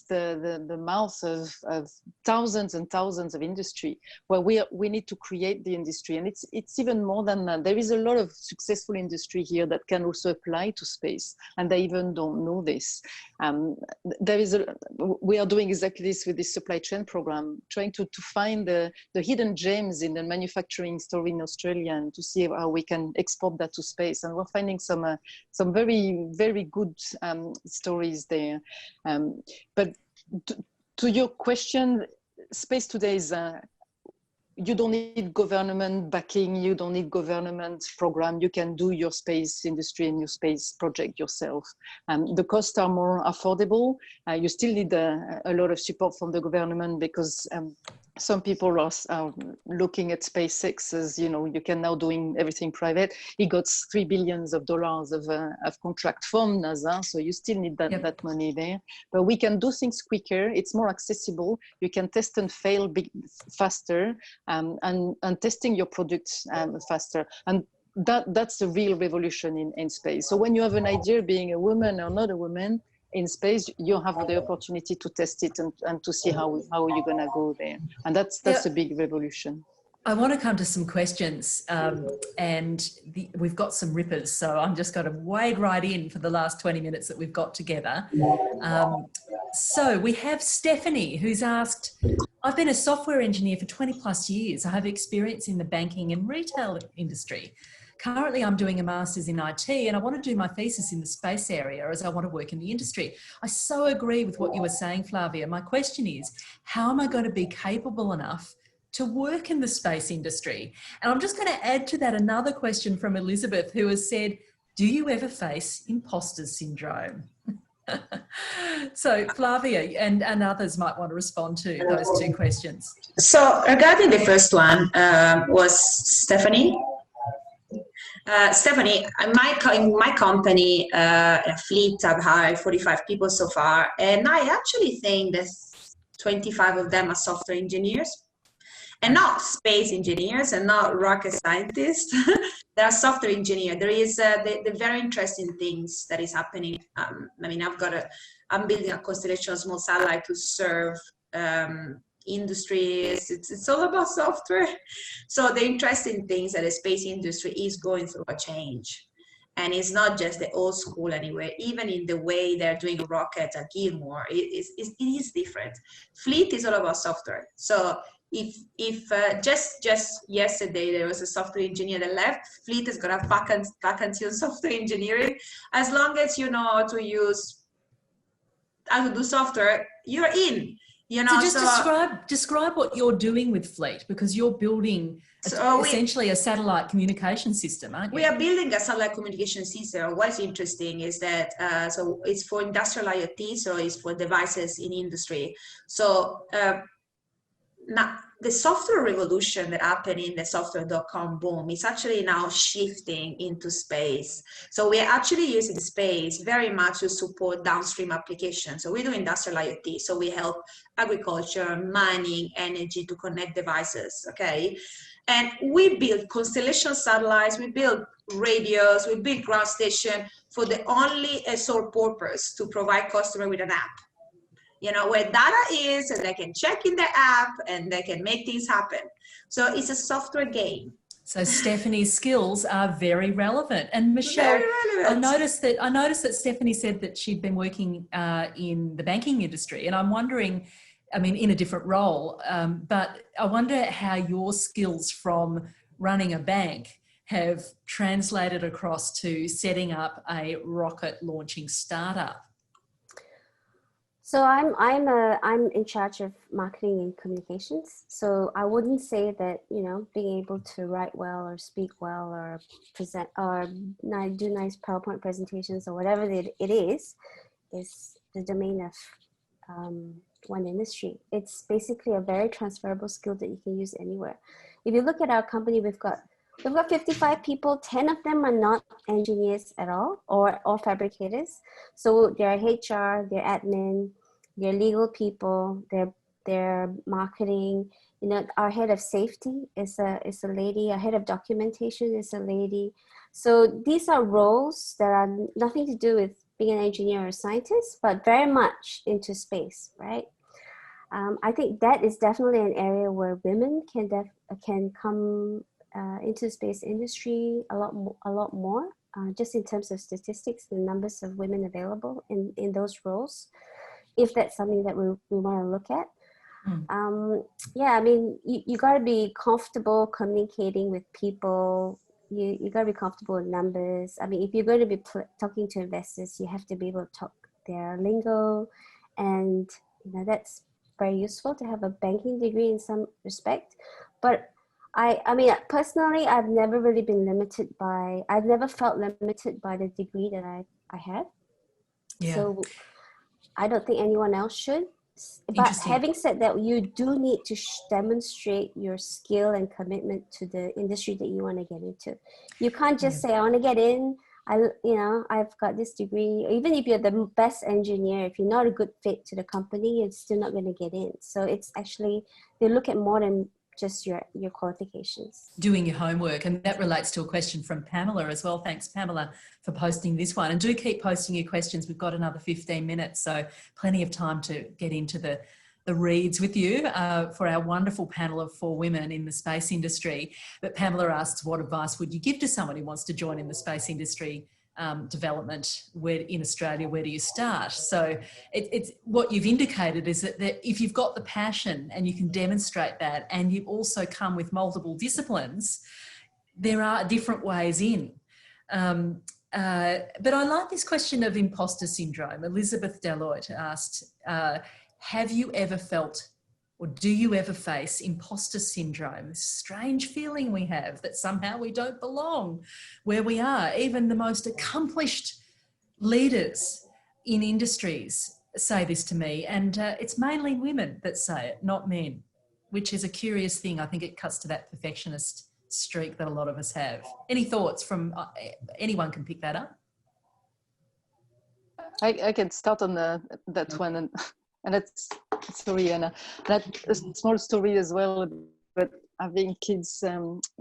the mouths of thousands and thousands of industry, where we need to create the industry. And it's even more than that. There is a lot of successful industry here that can also apply to space, and they even don't know this. We are doing exactly this with this supply chain program, trying to find the hidden gems in the manufacturing story in Australia, and to see how we can export that to space. And we're finding some very, very good stories there. But to your question, space today is, you don't need government backing, you don't need government program, you can do your space industry and your space project yourself. The costs are more affordable. You still need a lot of support from the government, because some people are looking at SpaceX as, you know, you can now doing everything private. He got $3 billion of contract from NASA, so you still need that money there. But we can do things quicker. It's more accessible. You can test and fail faster, and testing your products faster. And that's a real revolution in space. So when you have an idea, being a woman or not a woman, in space, you have the opportunity to test it and to see how you're gonna go there. And that's a big revolution. I want to come to some questions, and we've got some rippers, so I'm just going to wade right in for the last 20 minutes that we've got together. So we have Stephanie, who's asked, I've been a software engineer for 20 plus years. I have experience in the banking and retail industry. Currently, I'm doing a master's in IT and I want to do my thesis in the space area as I want to work in the industry. I so agree with what you were saying, Flavia. My question is, how am I going to be capable enough to work in the space industry? And I'm just going to add to that another question from Elizabeth, who has said, do you ever face imposter syndrome? So Flavia and others might want to respond to those two questions. So regarding the first one, was Stephanie. Stephanie, in my company, Fleet, I've hired 45 people so far, and I actually think that 25 of them are software engineers, and not space engineers, and not rocket scientists. They are software engineers. There is the very interesting things that is happening. I mean, I'm building a constellation of small satellite to serve industries. It's all about software. So the interesting things that the space industry is going through a change, and it's not just the old school anyway. Even in the way they're doing rockets at Gilmore, it is different. Fleet is all about software. So if just yesterday there was a software engineer that left, Fleet has got a vacancy on software engineering. As long as you know how to do software, you're in. You know, so just describe what you're doing with Fleet, because you're building essentially a satellite communication system, aren't you? We are building a satellite communication system. What's interesting is that so it's for industrial IoT, so it's for devices in industry. So now the software revolution that happened in the software.com boom is actually now shifting into space. So we're actually using space very much to support downstream applications. So we do industrial IoT. So we help agriculture, mining, energy to connect devices, okay? And we build constellation satellites, we build radios, we build ground station for the only sole purpose to provide customer with an app. You know, where data is, and they can check in the app and they can make things happen. So it's a software game. So Stephanie's skills are very relevant. And Michelle, I noticed that Stephanie said that she'd been working in the banking industry, and I'm wondering, I mean, in a different role, but I wonder how your skills from running a bank have translated across to setting up a rocket launching startup. So I'm in charge of marketing and communications. So I wouldn't say that, you know, being able to write well or speak well or present or do nice PowerPoint presentations or whatever it is the domain of one industry. It's basically a very transferable skill that you can use anywhere. If you look at our company, we've got 55 people, 10 of them are not engineers at all or fabricators. So they're HR, they're admin, they're legal people, they're marketing. You know, our head of safety is a lady, our head of documentation is a lady. So these are roles that are nothing to do with being an engineer or a scientist, but very much into space, right? I think that is definitely an area where women can come into the space industry a lot more, just in terms of statistics, the numbers of women available in those roles, if that's something that we want to look at. Yeah, I mean, you got to be comfortable communicating with people. You got to be comfortable with numbers. I mean, if you're going to be talking to investors, you have to be able to talk their lingo, and you know that's very useful to have a banking degree in some respect. But I mean, personally, I've never really been limited by, I've never felt limited by the degree that I had. Yeah. So I don't think anyone else should. But having said that, you do need to demonstrate your skill and commitment to the industry that you want to get into. You can't just say, I want to get in, I've got this degree. Even if you're the best engineer, if you're not a good fit to the company, you're still not going to get in. So it's actually, they look at more than just your qualifications. Doing your homework. And that relates to a question from Pamela as well. Thanks, Pamela, for posting this one. And do keep posting your questions. We've got another 15 minutes, so plenty of time to get into the reads with you for our wonderful panel of 4 women in the space industry. But Pamela asks, what advice would you give to someone who wants to join in the space industry development? Where in Australia, where do you start? So it's what you've indicated is that if you've got the passion and you can demonstrate that, and you also come with multiple disciplines, there are different ways in. But I like this question of imposter syndrome. Elizabeth Deloitte asked, have you ever felt, or do you ever face imposter syndrome? This strange feeling we have that somehow we don't belong where we are. Even the most accomplished leaders in industries say this to me, and it's mainly women that say it, not men, which is a curious thing. I think it cuts to that perfectionist streak that a lot of us have. Any thoughts from anyone can pick that up? I can start on that one, and that's, sorry, Anna, that a small story as well, but having kids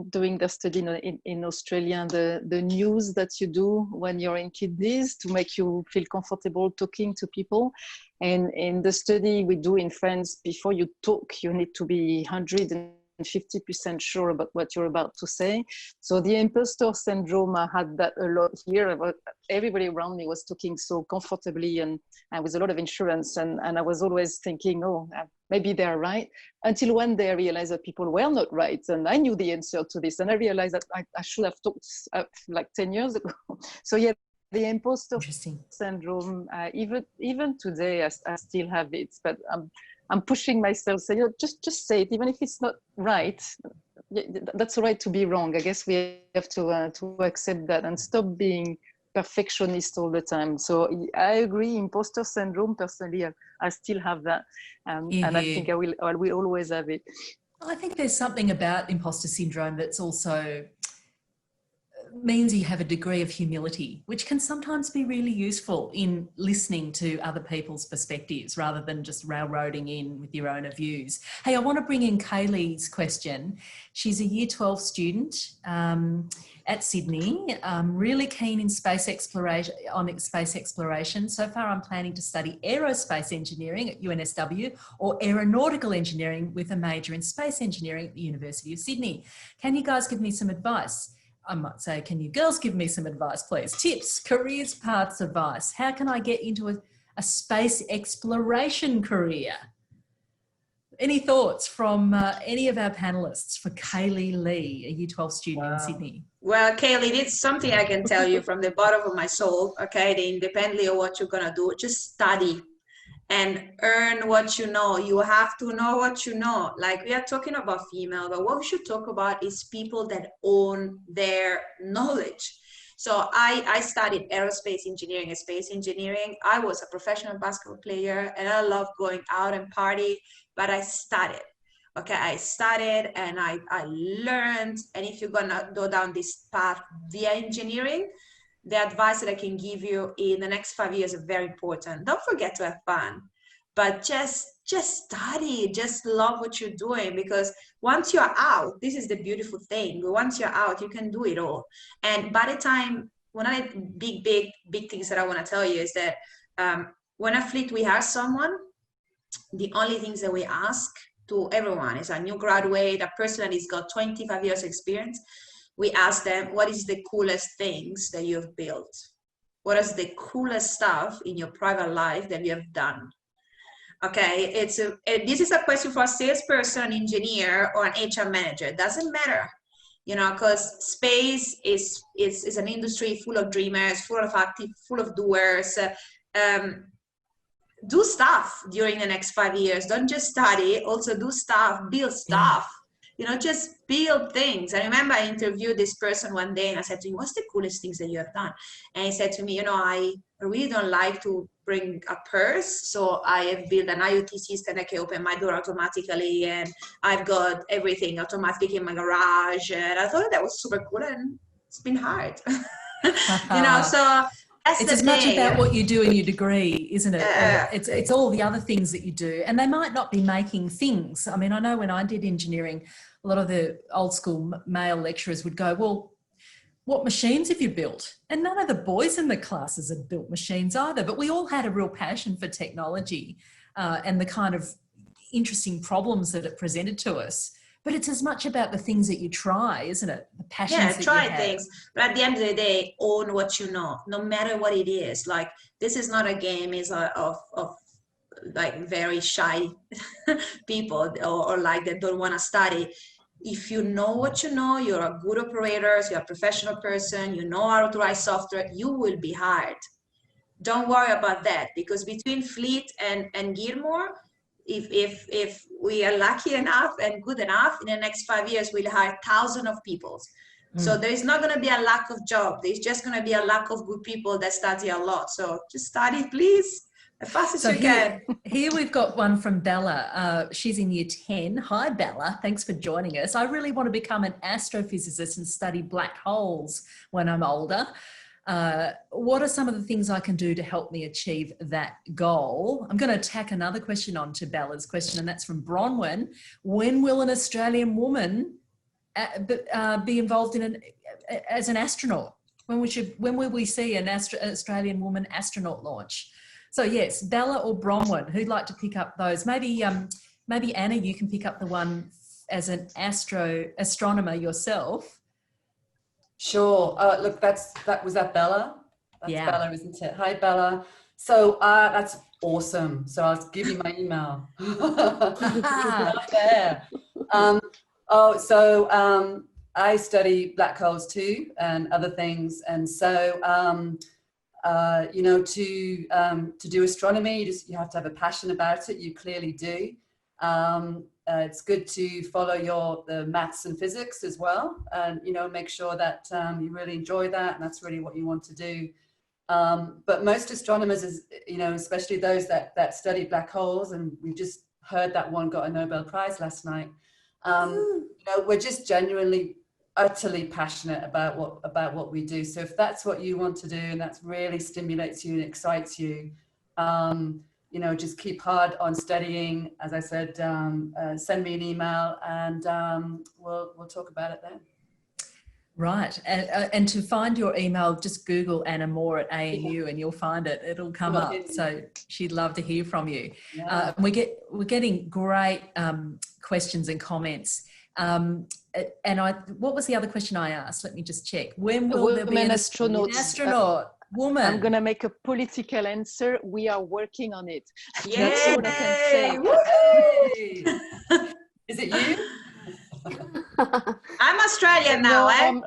doing their study in Australia, the news that you do when you're in kiddies to make you feel comfortable talking to people. And in the study we do in France, before you talk, you need to be 150% sure about what you're about to say. So the imposter syndrome, I had that a lot here. Everybody around me was talking so comfortably and with a lot of insurance, and I was always thinking, oh, maybe they're right. Until one day I realized that people were not right, and I knew the answer to this, and I realized that I should have talked like 10 years ago. So yeah, the imposter syndrome, even today I still have it, but I'm pushing myself, say, just say it, even if it's not right. That's all right to be wrong. I guess we have to accept that and stop being perfectionist all the time. So I agree, imposter syndrome, personally, I still have that. And I think I will always have it. I think there's something about imposter syndrome that's also means you have a degree of humility, which can sometimes be really useful in listening to other people's perspectives rather than just railroading in with your own views. Hey, I want to bring in Kaylee's question. She's a Year 12 student at Sydney, really keen in space exploration. So far, I'm planning to study aerospace engineering at UNSW or aeronautical engineering with a major in space engineering at the University of Sydney. Can you guys give me some advice? I might say, can you girls give me some advice, please? Tips, careers, paths, advice. How can I get into a space exploration career? Any thoughts from any of our panelists for Kaylee Lee, a Year 12 student in Sydney? Well, Kaylee, it's something I can tell you from the bottom of my soul, okay? Independently of what you're gonna do, just study and earn what you know. You have to know what you know. Like, we are talking about female, but what we should talk about is people that own their knowledge. So I studied aerospace engineering and space engineering. I was a professional basketball player and I love going out and party, but I studied. Okay, I studied and I learned. And if you're gonna go down this path via engineering, the advice that I can give you in the next 5 years is very important. Don't forget to have fun, but just study, just love what you're doing, because once you're out, this is the beautiful thing. Once you're out, you can do it all. And by the time, one of the big things that I want to tell you is that when a fleet we hire someone, the only things that we ask to everyone is a new graduate, a person that has got 25 years experience. We ask them, what is the coolest things that you've built? What is the coolest stuff in your private life that you have done? Okay, this is a question for a salesperson, engineer, or an HR manager. It doesn't matter, you know, because space is an industry full of dreamers, full of active, full of doers. Do stuff during the next 5 years. Don't just study, also do stuff, build stuff. You know, just build things. I remember I interviewed this person one day and I said to him, what's the coolest things that you have done? And he said to me, you know, I really don't like to bring a purse. So I have built an IoT system that can open my door automatically. And I've got everything automatic in my garage. And I thought that was super cool, and it's been hard. You know, so That's It's the as much thing. about what you do in your degree, isn't it? It's all the other things that you do, and they might not be making things. I mean, I know when I did engineering, a lot of the old school male lecturers would go, well, what machines have you built? And none of the boys in the classes had built machines either, but we all had a real passion for technology and the kind of interesting problems that it presented to us. But it's as much about the things that you try, isn't it? The passions that try you have. things, but at the end of the day, own what you know, no matter what it is. Like, this is not a game of like very shy people or like that don't want to study. If you know what you know, you're a good operator, you're a professional person, you know how to write software, you will be hired. Don't worry about that, because between Fleet and Gilmore, if we are lucky enough and good enough, in the next 5 years, we'll hire thousands of people. So there is not going to be a lack of job. There's just going to be a lack of good people that study a lot. So just study, please, as fast as you can. Here we've got one from Bella. She's in year 10. Hi, Bella. Thanks for joining us. I really want to become an astrophysicist and study black holes when I'm older. What are some of the things I can do to help me achieve that goal? I'm going to tack another question on to Bella's question, and that's from Bronwyn. When will an Australian woman be involved in as an astronaut? When will we see an Australian woman astronaut launch? So yes, Bella or Bronwyn, who'd like to pick up those? Maybe Anna, you can pick up the one as an astronomer yourself. Sure. Look, was that Bella? That's Bella, isn't it? Hi, Bella. So that's awesome. So I'll give you my email. Out there. I study black holes too and other things, and so you know, to do astronomy, you have to have a passion about it. You clearly do. It's good to follow the maths and physics as well, and you know, make sure that you really enjoy that, and that's really what you want to do. But most astronomers, you know, especially those that study black holes, and we just heard that one got a Nobel Prize last night. You know, we're just genuinely, utterly passionate about what we do. So if that's what you want to do, and that really stimulates you and excites you, you know, just keep hard on studying. As I said, send me an email, and we'll talk about it then. Right, and to find your email, just Google Anna Moore at ANU, and you'll find it. It'll come up. So she'd love to hear from you. Yeah. We're getting great questions and comments. What was the other question I asked? Let me just check. When will there be an astronaut? Woman. I'm going to make a political answer. We are working on it. Yay! That's all I can say. Is it you? I'm Australian now, I'm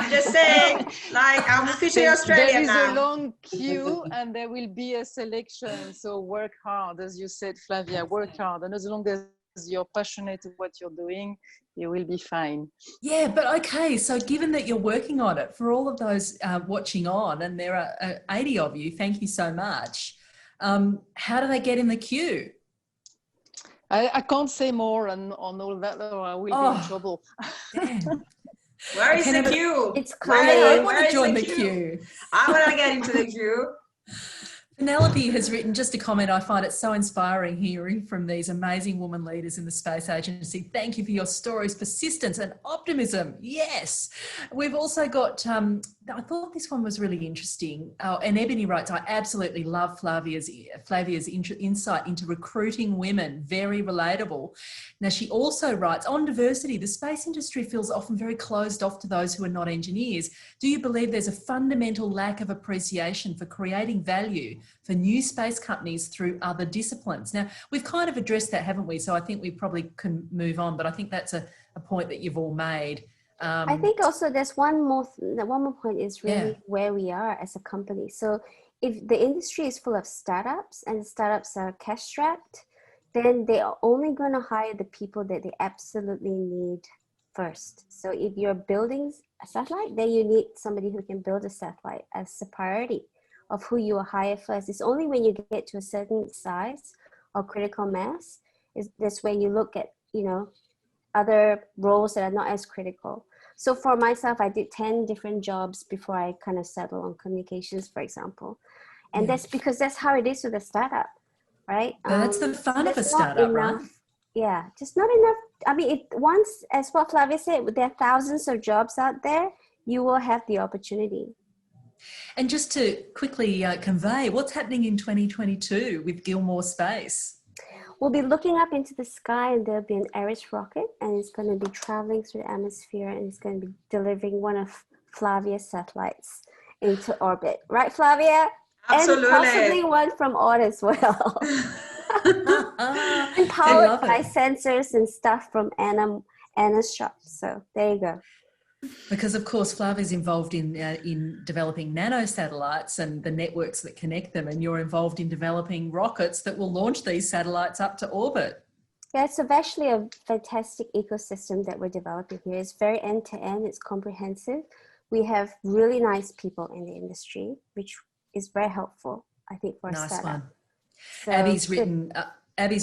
just saying, like, I'm officially Australian now. There is a long queue and there will be a selection. So work hard, as you said, Flavia, work hard. And as long as you're passionate about what you're doing, you will be fine. Yeah, but okay, so given that you're working on it, for all of those watching on, and there are 80 of you, thank you so much. How do they get in the queue? I can't say more on all that, or I will be in trouble. Damn. Where is the queue? It's coming. I want to join the queue. I want to get into the queue. Penelope has written just a comment. I find it so inspiring hearing from these amazing women leaders in the Space Agency. Thank you for your stories, persistence and optimism. Yes. We've also got, I thought this one was really interesting. And Ebony writes, I absolutely love Flavia's insight into recruiting women. Very relatable. Now, she also writes, on diversity, the space industry feels often very closed off to those who are not engineers. Do you believe there's a fundamental lack of appreciation for creating value for new space companies through other disciplines? Now, we've kind of addressed that, haven't we? So I think we probably can move on, but I think that's a point that you've all made. I think also there's one more point is really where we are as a company. So if the industry is full of startups and startups are cash strapped, then they are only going to hire the people that they absolutely need first. So if you're building a satellite, then you need somebody who can build a satellite as a priority of who you will hire first. It's only when you get to a certain size or critical mass, that's when you look at, you know, other roles that are not as critical. So for myself, I did 10 different jobs before I kind of settled on communications, for example. And that's because that's how it is with a startup, right? That's the fun of a there's not startup, enough, right? yeah, just not enough. I mean, once, as what Flavia said, there are thousands of jobs out there, you will have the opportunity. And just to quickly convey, what's happening in 2022 with Gilmore Space? We'll be looking up into the sky, and there'll be an Ares rocket, and it's going to be traveling through the atmosphere, and it's going to be delivering one of Flavia's satellites into orbit. Right, Flavia? Absolutely. And possibly one from Odd as well. And powered by sensors and stuff from Anna's shop. So there you go. Because of course Flavia's involved in developing nanosatellites and the networks that connect them, and you're involved in developing rockets that will launch these satellites up to orbit. Yeah, it's actually a fantastic ecosystem that we're developing here. It's very end-to-end, it's comprehensive. We have really nice people in the industry, which is very helpful, I think, for a startup. One. So, Abby's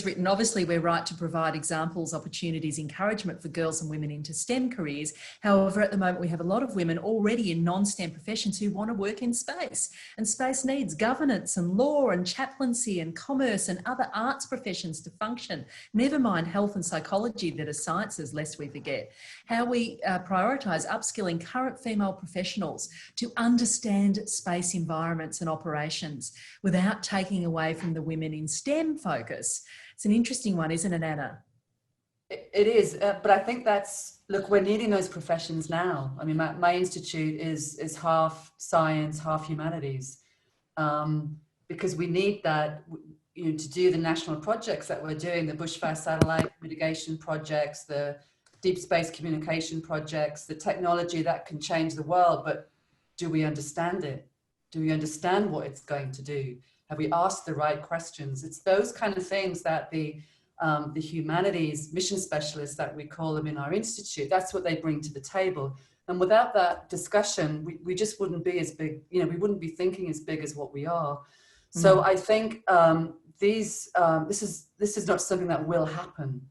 written, obviously we're right to provide examples, opportunities, encouragement for girls and women into STEM careers. However, at the moment we have a lot of women already in non-STEM professions who want to work in space, and space needs governance and law and chaplaincy and commerce and other arts professions to function, never mind health and psychology that are sciences, lest we forget. How we prioritise upskilling current female professionals to understand space environments and operations without taking away from the women in STEM focus. It's an interesting one, isn't it, Anna? It is, but I think look, we're needing those professions now. I mean, my institute is half science, half humanities, because we need that, to do the national projects that we're doing, the bushfire satellite mitigation projects, the deep space communication projects, the technology that can change the world. But do we understand it? Do we understand what it's going to do? Have we asked the right questions? It's those kind of things that the humanities mission specialists, that we call them in our institute, that's what they bring to the table. And without that discussion, we just wouldn't be as big, we wouldn't be thinking as big as what we are. So I think this is not something that will happen.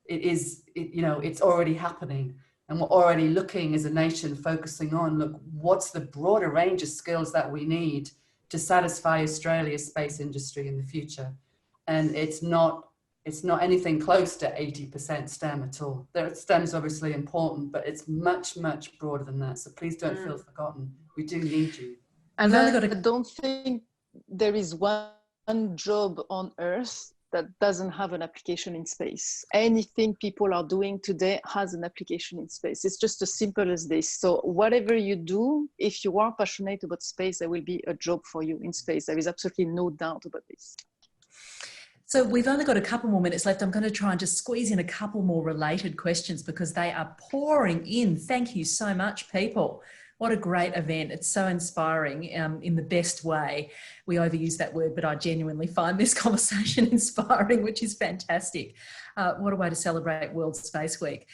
It's already happening. And we're already looking as a nation, focusing on, look, what's the broader range of skills that we need to satisfy Australia's space industry in the future. And it's not anything close to 80% STEM at all. STEM's obviously important, but it's much, much broader than that. So please don't feel forgotten. We do need you. And I don't think there is one job on Earth that doesn't have an application in space. Anything people are doing today has an application in space. It's just as simple as this. So whatever you do, if you are passionate about space, there will be a job for you in space. There is absolutely no doubt about this. So we've only got a couple more minutes left. I'm going to try and just squeeze in a couple more related questions because they are pouring in. Thank you so much, people. What a great event. It's so inspiring in the best way. We overuse that word, but I genuinely find this conversation inspiring, which is fantastic. What a way to celebrate World Space Week.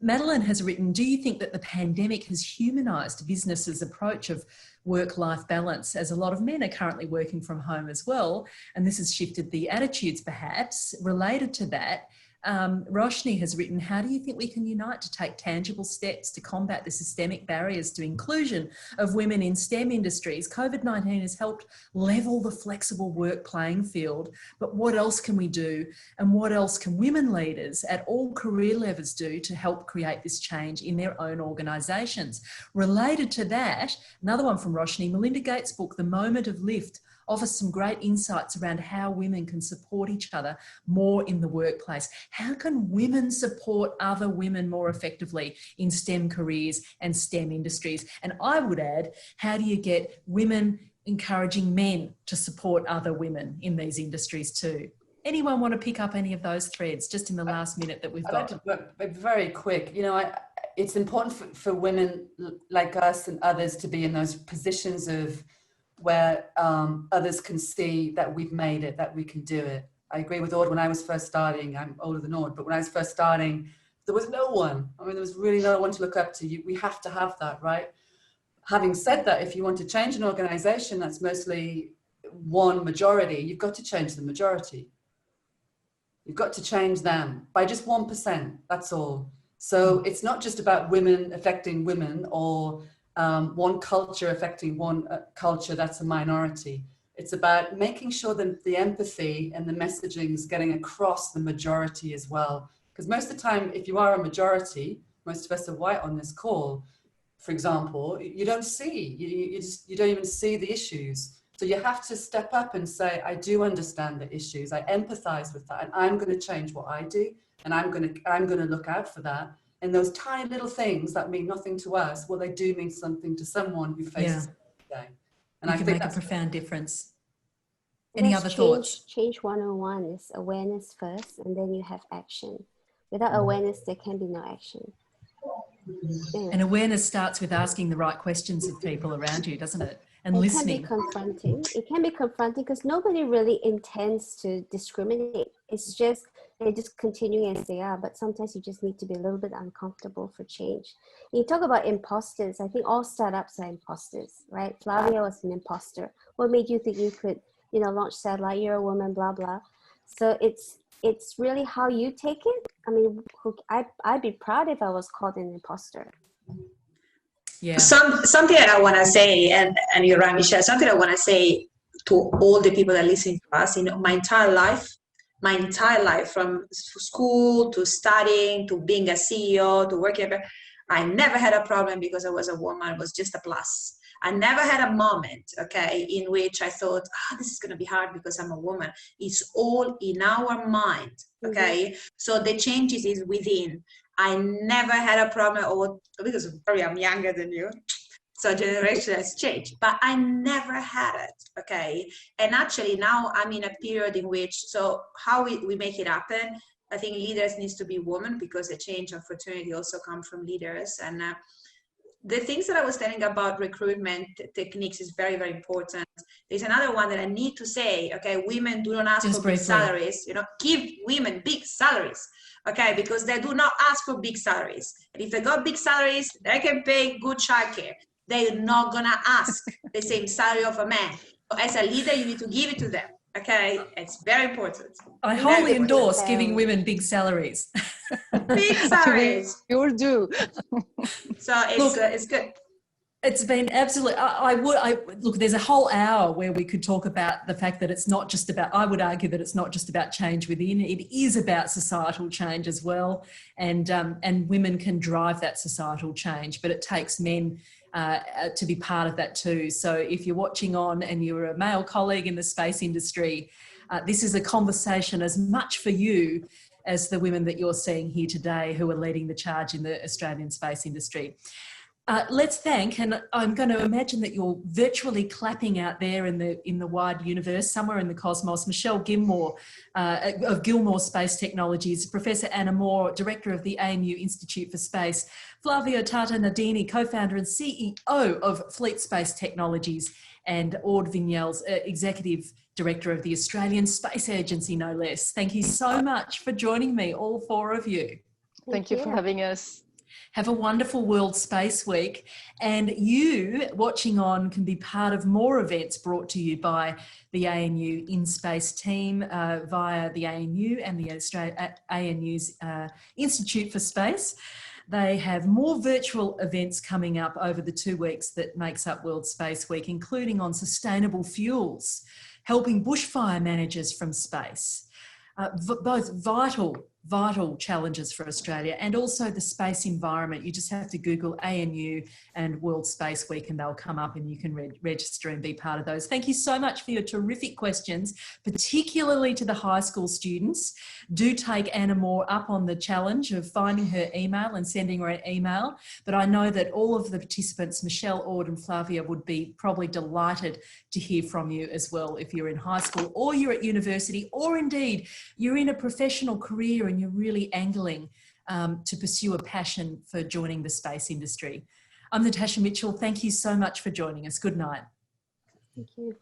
Madeline has written, do you think that the pandemic has humanised businesses' approach of work-life balance, as a lot of men are currently working from home as well, and this has shifted the attitudes perhaps related to that? Roshni has written, how do you think we can unite to take tangible steps to combat the systemic barriers to inclusion of women in STEM industries? COVID-19 has helped level the flexible work playing field, but what else can we do? And what else can women leaders at all career levels do to help create this change in their own organisations? Related to that, another one from Roshni, Melinda Gates' book, The Moment of Lift, offers some great insights around how women can support each other more in the workplace. How can women support other women more effectively in STEM careers and STEM industries? And I would add, how do you get women encouraging men to support other women in these industries too? Anyone want to pick up any of those threads just in the last minute that we've got? I'd like to, very quick, it's important for women like us and others to be in those positions of where others can see that we've made it, that we can do it. I agree with Ord. When I was first starting, I'm older than Ord, but when I was first starting, there was no one. I mean, there was really no one to look up to. We have to have that, right? Having said that, if you want to change an organization that's mostly one majority, you've got to change the majority. You've got to change them by just 1%, that's all. So it's not just about women affecting women, or one culture affecting one culture that's a minority. It's about making sure that the empathy and the messaging is getting across the majority as well. Because most of the time, if you are a majority, most of us are white on this call, for example, you don't see, you don't even see the issues. So you have to step up and say, I do understand the issues. I empathize with that, and I'm going to change what I do, and I'm going to look out for that. And those tiny little things that mean nothing to us, well, they do mean something to someone who faces it every day. And you I can think make a that's profound difference. And Any that's other thoughts? Change 101 is awareness first, and then you have action. Without awareness, there can be no action. Yeah. And awareness starts with asking the right questions of people around you, doesn't it? And listening. It can be confronting. It can be confronting because nobody really intends to discriminate. It's just, they're just continuing as they are. But sometimes you just need to be a little bit uncomfortable for change. And you talk about imposters. I think all startups are imposters, right? Flavia was an imposter. What made you think you could, launch satellite? You're a woman, blah, blah. So it's really how you take it. I mean, I'd be proud if I was called an imposter. Yeah. Something that I want to say, and you're right, Michelle, something I want to say to all the people that listen to us, my entire life, from school to studying to being a CEO to working, I never had a problem because I was a woman. It was just a plus. I never had a moment, okay, in which I thought, this is going to be hard because I'm a woman. It's all in our mind, okay? Mm-hmm. So the changes is within. I never had a problem, or because probably I'm younger than you, so generation has changed, but I never had it, okay? And actually now I'm in a period in which, so how we make it happen, I think leaders needs to be women, because the change and opportunity also come from leaders. And the things that I was telling about recruitment techniques is very, very important. There's another one that I need to say, okay, women do not ask for big salaries, give women big salaries, okay, because they do not ask for big salaries. And if they got big salaries, they can pay good childcare. They're not gonna ask the same salary of a man. So as a leader, you need to give it to them, okay? It's very important. I wholly endorse giving women big salaries. Big salaries. We all do. So it's good. It's been absolutely, look, there's a whole hour where we could talk about the fact that it's not just about, I would argue that it's not just about change within, it is about societal change as well. And women can drive that societal change, but it takes men to be part of that too. So if you're watching on and you're a male colleague in the space industry, this is a conversation as much for you as the women that you're seeing here today who are leading the charge in the Australian space industry. Let's thank, and I'm going to imagine that you're virtually clapping out there in the wide universe, somewhere in the cosmos, Michelle Gilmore of Gilmore Space Technologies, Professor Anna Moore, Director of the ANU Institute for Space, Flavia Tata Nadi, Co-founder and CEO of Fleet Space Technologies, and Ord Vignelles, Executive Director of the Australian Space Agency, no less. Thank you so much for joining me, all four of you. Thank you for having us. Have a wonderful World Space Week, and you watching on can be part of more events brought to you by the ANU InSpace team via the ANU and the ANU's Institute for Space. They have more virtual events coming up over the 2 weeks that makes up World Space Week, including on sustainable fuels, helping bushfire managers from space, both vital challenges for Australia, and also the space environment. You just have to Google ANU and World Space Week and they'll come up and you can register and be part of those. Thank you so much for your terrific questions, particularly to the high school students. Do take Anna Moore up on the challenge of finding her email and sending her an email. But I know that all of the participants, Michelle, Ord and Flavia, would be probably delighted to hear from you as well if you're in high school or you're at university, or indeed you're in a professional career and you're really angling to pursue a passion for joining the space industry. I'm Natasha Mitchell. Thank you so much for joining us. Good night. Thank you.